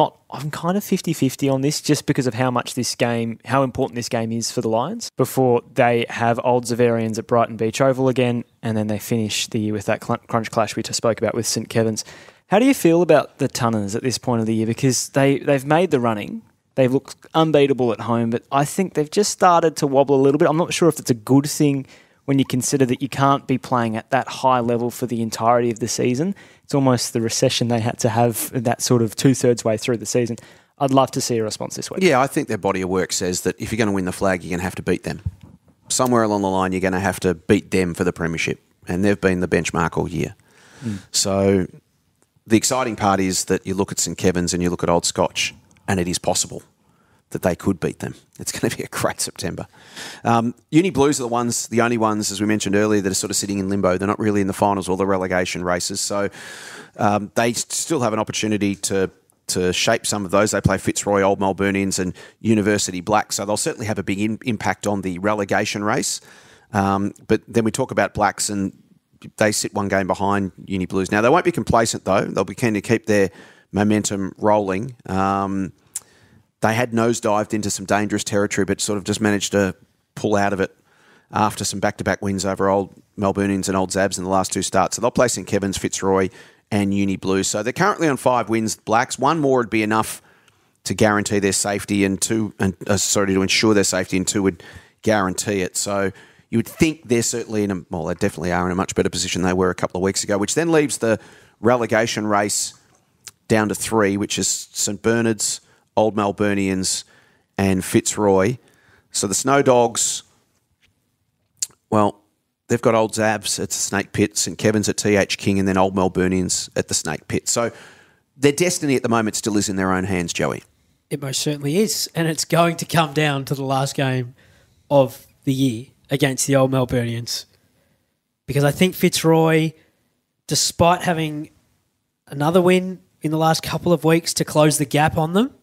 kind of 50-50 on this just because of how important this game is for the Lions before they have Old Xaverians at Brighton Beach Oval again and then they finish the year with that crunch clash we just spoke about with St Kevin's. How do you feel about the Tunners at this point of the year? Because they've made the running. They've looked unbeatable at home, but I think they've just started to wobble a little bit. I'm not sure if it's a good thing when you consider that you can't be playing at that high level for the entirety of the season. It's almost the recession they had to have that sort of 2/3 way through the season. I'd love to see a response this week. Yeah, I think their body of work says that if you're going to win the flag, you're going to have to beat them. Somewhere along the line, you're going to have to beat them for the premiership, and they've been the benchmark all year. So the exciting part is that you look at St Kevin's and you look at Old Scotch, and it is possible that they could beat them. It's going to be a great September. Uni Blues are the only ones, as we mentioned earlier, that are sort of sitting in limbo. They're not really in the finals or the relegation races. So they still have an opportunity to shape some of those. They play Fitzroy, Old Melburnians and University Blacks. So they'll certainly have a big impact on the relegation race. But then we talk about Blacks and they sit 1 game behind Uni Blues. Now, they won't be complacent, though. They'll be keen to keep their momentum rolling. They had nosedived into some dangerous territory, but sort of just managed to pull out of it after some back-to-back wins over Old Melburnians and Old Xavs in the last 2 starts. So they'll play St Kevin's, Fitzroy and Uni Blues. So they're currently on 5 wins, Blacks. 1 more would be enough to guarantee their safety to ensure their safety, and 2 would guarantee it. So you would think they're certainly they definitely are in a much better position than they were a couple of weeks ago, which then leaves the relegation race down to 3, which is St Bernard's, Old Melburnians and Fitzroy. So the Snow Dogs, well, they've got Old Xavs at Snake Pit, St Kevin's at TH King, and then Old Melburnians at the Snake Pit. So their destiny at the moment still is in their own hands, Joey. It most certainly is. And it's going to come down to the last game of the year against the Old Melburnians. Because I think Fitzroy, despite having another win in the last couple of weeks to close the gap on them,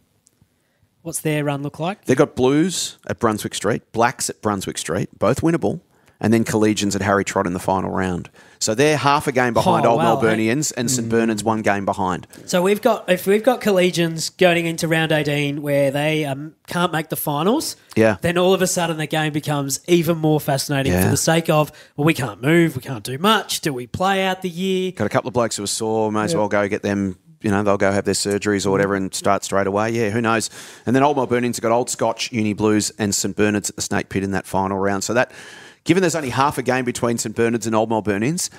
what's their run look like? They've got Blues at Brunswick Street, Blacks at Brunswick Street, both winnable, and then Collegians at Harry Trot in the final round. So they're half a game behind Old Melburnians, and St Bernard's 1 game behind. So if we've got Collegians going into round 18 where they can't make the finals, then all of a sudden the game becomes even more fascinating for the sake of, well, we can't move, we can't do much. Do we play out the year? Got a couple of blokes who are sore, may as well go get them. They'll go have their surgeries or whatever and start straight away. Yeah, who knows? And then Old Melburnians have got Old Scotch, Uni Blues and St Bernard's at the Snake Pit in that final round. So that, given there's only half a game between St Bernard's and Old Melburnians,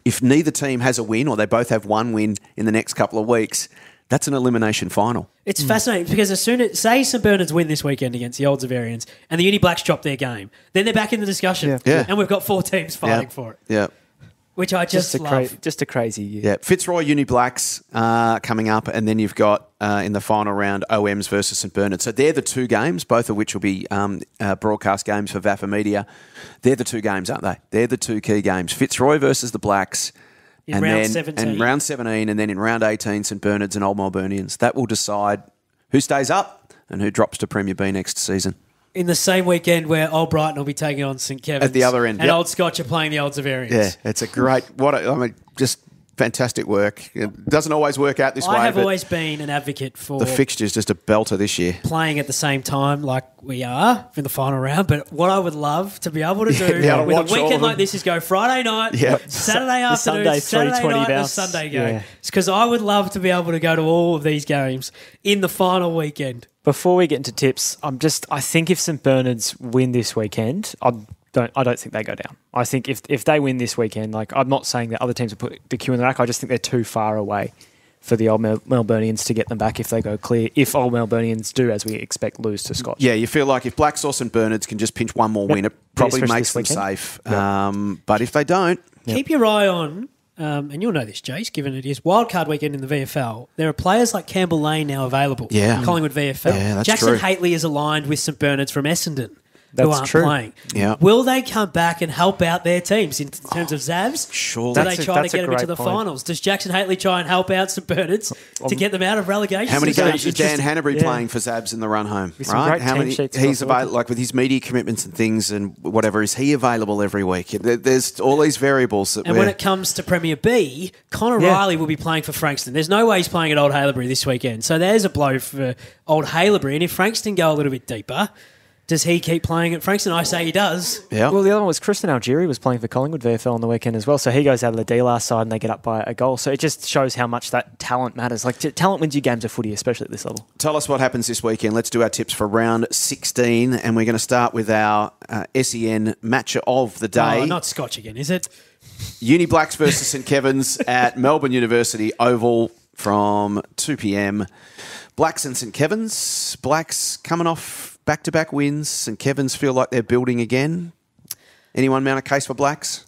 if neither team has a win or they both have 1 win in the next couple of weeks, that's an elimination final. It's fascinating because as soon as, say St Bernard's win this weekend against the Old Xaverians and the Uni Blacks drop their game, then they're back in the discussion. And we've got 4 teams fighting for it. Yeah. which I just love. Just a crazy year. Yeah, Fitzroy Uni Blacks coming up, and then you've got in the final round OMs versus St Bernard. So they're the two games, both of which will be broadcast games for VAFA Media. They're the two games, aren't they? They're the two key games. Fitzroy versus the Blacks. In round 17. And round 17, and then in round 18, St Bernard's and Old Melburnians. That will decide who stays up and who drops to Premier B next season. In the same weekend where Old Brighton will be taking on St Kevin's. At the other end. And Old Scotch are playing the Old Xavs. Yeah, it's a great, just fantastic work. It doesn't always work out this way. I have always been an advocate for the fixture's just a belter this year. Playing at the same time like we are in the final round. But what I would love to be able to do with a weekend like this is go Friday night, Saturday afternoon, Saturday night, and Sunday game. Yeah. It's because I would love to be able to go to all of these games in the final weekend. Before we get into tips, I think if St Bernard's win this weekend, I don't think they go down. I think if they win this weekend, like I'm not saying that other teams will put the queue in the rack. I just think they're too far away for the Old Melburnians to get them back if they go clear. If Old Melburnians do, as we expect, lose to Scotch. Yeah, you feel like if Blacks or St Bernard's can just pinch one more win, it probably makes them safe. Yep. But if they don't... Keep your eye on... and you'll know this, Jace, given it is wildcard weekend in the VFL. There are players like Campbell Lane now available. Yeah. Collingwood VFL. Yeah, that's Jackson true. Hately is aligned with St Bernard's from Essendon. That's who aren't true. playing. Yeah. Will they come back and help out their teams in terms of Xavs? Sure. Do they try to get them into the finals? Does Jackson Hately try and help out St Bernard's to get them out of relegation? How many games is Dan Hanbury playing for Xavs in the run home? Right? How many? He's available, like with his media commitments and things and whatever. Is he available every week? There's all these variables. And when it comes to Premier B, Connor Riley will be playing for Frankston. There's no way he's playing at Old Haileybury this weekend. So there's a blow for Old Haileybury. And if Frankston go a little bit deeper, does he keep playing at Frankston? I say he does. Yeah. Well, the other one was Kristen Algieri was playing for Collingwood VFL on the weekend as well. So he goes out of the D last side and they get up by a goal. So it just shows how much that talent matters. Like talent wins you games of footy, especially at this level. Tell us what happens this weekend. Let's do our tips for round 16. And we're going to start with our SEN matcher of the day. Oh, not Scotch again, is it? Uni Blacks versus St Kevin's at Melbourne University Oval from 2 p.m. Blacks and St Kevin's. Blacks coming off back-to-back wins. St Kevin's feel like they're building again. Anyone mount a case for Blacks?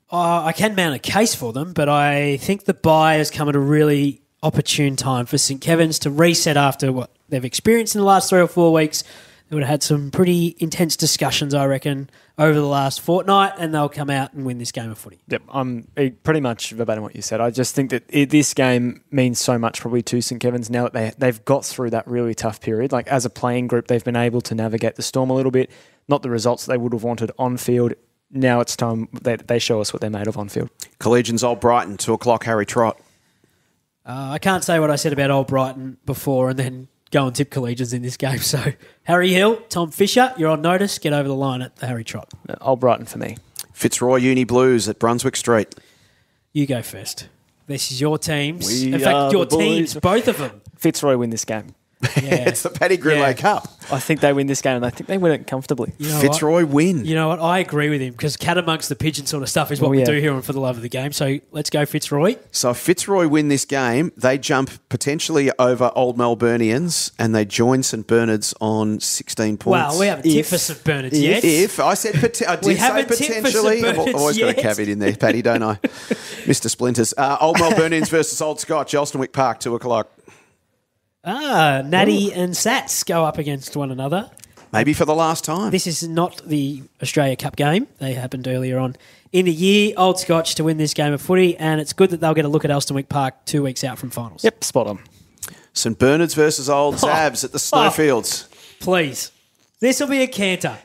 I can mount a case for them, but I think the bye has come at a really opportune time for St Kevin's to reset after what they've experienced in the last 3 or 4 weeks. They would have had some pretty intense discussions, I reckon, over the last fortnight, and they'll come out and win this game of footy. Yep, I'm pretty much verbatim what you said. I just think that this game means so much probably to St Kevin's now that they've got through that really tough period. Like as a playing group, they've been able to navigate the storm a little bit. Not the results they would have wanted on field. Now it's time they show us what they're made of on field. Collegians Old Brighton, 2 o'clock, Harry Trott. I can't say what I said about Old Brighton before and then go and tip Collegians in this game. So Harry Hill, Tom Fisher, you're on notice. Get over the line at the Harry Trott. Old Brighton for me. Fitzroy Uni Blues at Brunswick Street. You go first. This is your teams. In fact, your teams, both of them. Fitzroy win this game. Yeah. It's the Paddy Grindlay Cup. I think they win this game, and I think they win it comfortably. You know Fitzroy win. You know what? I agree with him because cat amongst the pigeon sort of stuff is what we do here on For the Love of the Game. So let's go Fitzroy. So if Fitzroy win this game, they jump potentially over Old Melburnians and they join St Bernard's on 16 points. Well, we haven't tipped for St Bernard's yet. If I said I did say potentially. I've always got a caveat in there, Paddy, don't I? Mr. Splinters. Old Melburnians versus Old Scotch, Elstonwick Park, 2 o'clock. Natty and Sats go up against one another. Maybe for the last time. This is not the Australia Cup game. They happened earlier on in the year. Old Scotch to win this game of footy, and it's good that they'll get a look at Elstonwick Park 2 weeks out from finals. Yep, spot on. St Bernard's versus Old Xavs at the Snowfields. Please. This will be a canter.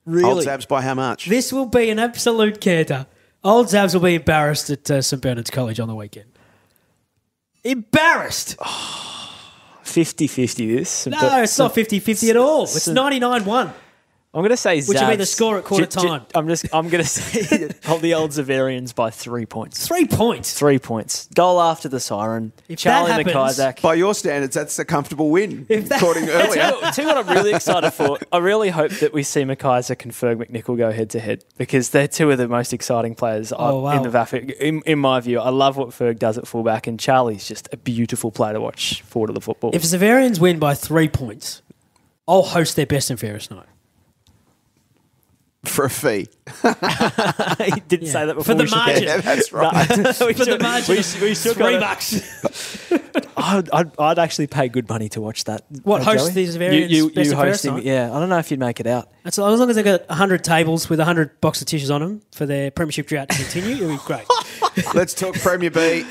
Really? Old Xavs by how much? This will be an absolute canter. Old Xavs will be embarrassed at St Bernard's College on the weekend. Embarrassed. 50-50 this. No, it's not 50-50 at all. It's 99-1. I'm going to say Xavs. Which will be the score at quarter time. I'm going to say hold the Old Xaverians by 3 points. 3 points? 3 points. Goal after the siren. If Charlie that happens, McIsaac. By your standards, that's a comfortable win, according earlier. Tell you what I'm really excited for. I really hope that we see McIsaac and Ferg McNichol go head-to-head because they're two of the most exciting players in the VAFA. In my view, I love what Ferg does at fullback, and Charlie's just a beautiful player to watch forward of the football. If Xaverians win by 3 points, I'll host their best and fairest night. For a fee. He didn't say that before. For the margin. Yeah, that's right. For the margin. We still $3. I'd actually pay good money to watch that. What, host Joey? these variants? You best of first hosting? night? Yeah, I don't know if you'd make it out. That's as long as they've got 100 tables with 100 box of tissues on them for their premiership drought to continue, it'll be great. Let's talk Premier B.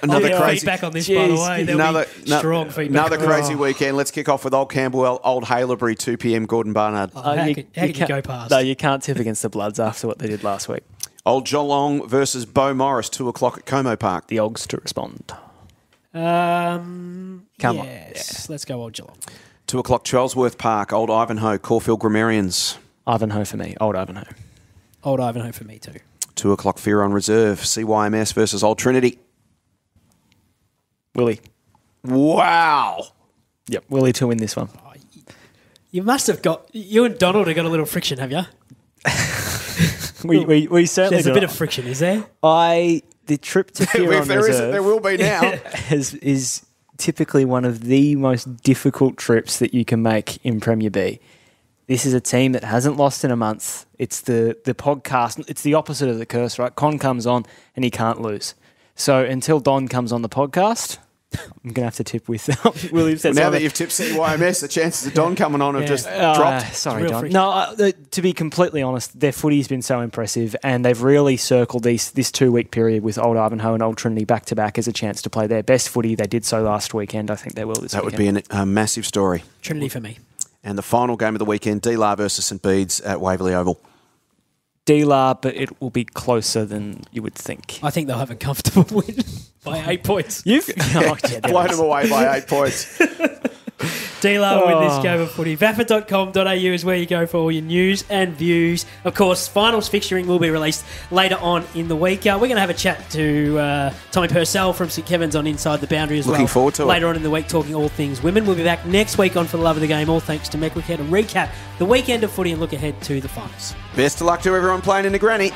Another crazy feedback on this, by the way. There'll be strong feedback. Another crazy weekend. Let's kick off with Old Camberwell, Old Haileybury, 2 p.m. Gordon Barnard. How can you go past? No, you can't tip against the Bloods after what they did last week. Old Geelong versus Beau Morris, 2 o'clock at Como Park. The Ogs to respond. Come on. Yes, let's go Old Geelong. 2 o'clock Charlesworth Park, Old Ivanhoe, Caulfield Grammarians. Ivanhoe for me. Old Ivanhoe. Old Ivanhoe for me too. 2 o'clock Fear on Reserve, CYMS versus Old Trinity. Willie. Wow. Yep, Willie to win this one. You must have got... You and Donald have got a little friction, have you? we certainly There's a bit of friction, is there? The trip to Fear on Reserve... There will be now. is typically one of the most difficult trips that you can make in Premier B. This is a team that hasn't lost in a month. It's the podcast. It's the opposite of the curse, right? Con comes on and he can't lose. So until Don comes on the podcast, I'm going to have to tip with Willie. Now that you've tipped CYMS, the chances of Don coming on have just dropped. Sorry, Don. No, to be completely honest, their footy's been so impressive and they've really circled this 2-week period with Old Ivanhoe and Old Trinity back-to-back as a chance to play their best footy. They did so last weekend. I think they will this weekend. That would be a massive story. Trinity for me. And the final game of the weekend, D-La versus St Bede's at Waverley Oval. D-La, but it will be closer than you would think. I think they'll have a comfortable win by 8 points. You've blown them away by 8 points. D-La win this game of footy. VAFA.com.au is where you go for all your news and views. Of course, finals fixturing will be released later on in the week. We're going to have a chat to Tommy Purcell from St Kevin's on Inside the Boundary as well. Looking forward to it. Later on in the week, talking all things women. We'll be back next week on For the Love of the Game, all thanks to Meg. We can recap the weekend of footy and look ahead to the finals. Best of luck to everyone playing in the granny.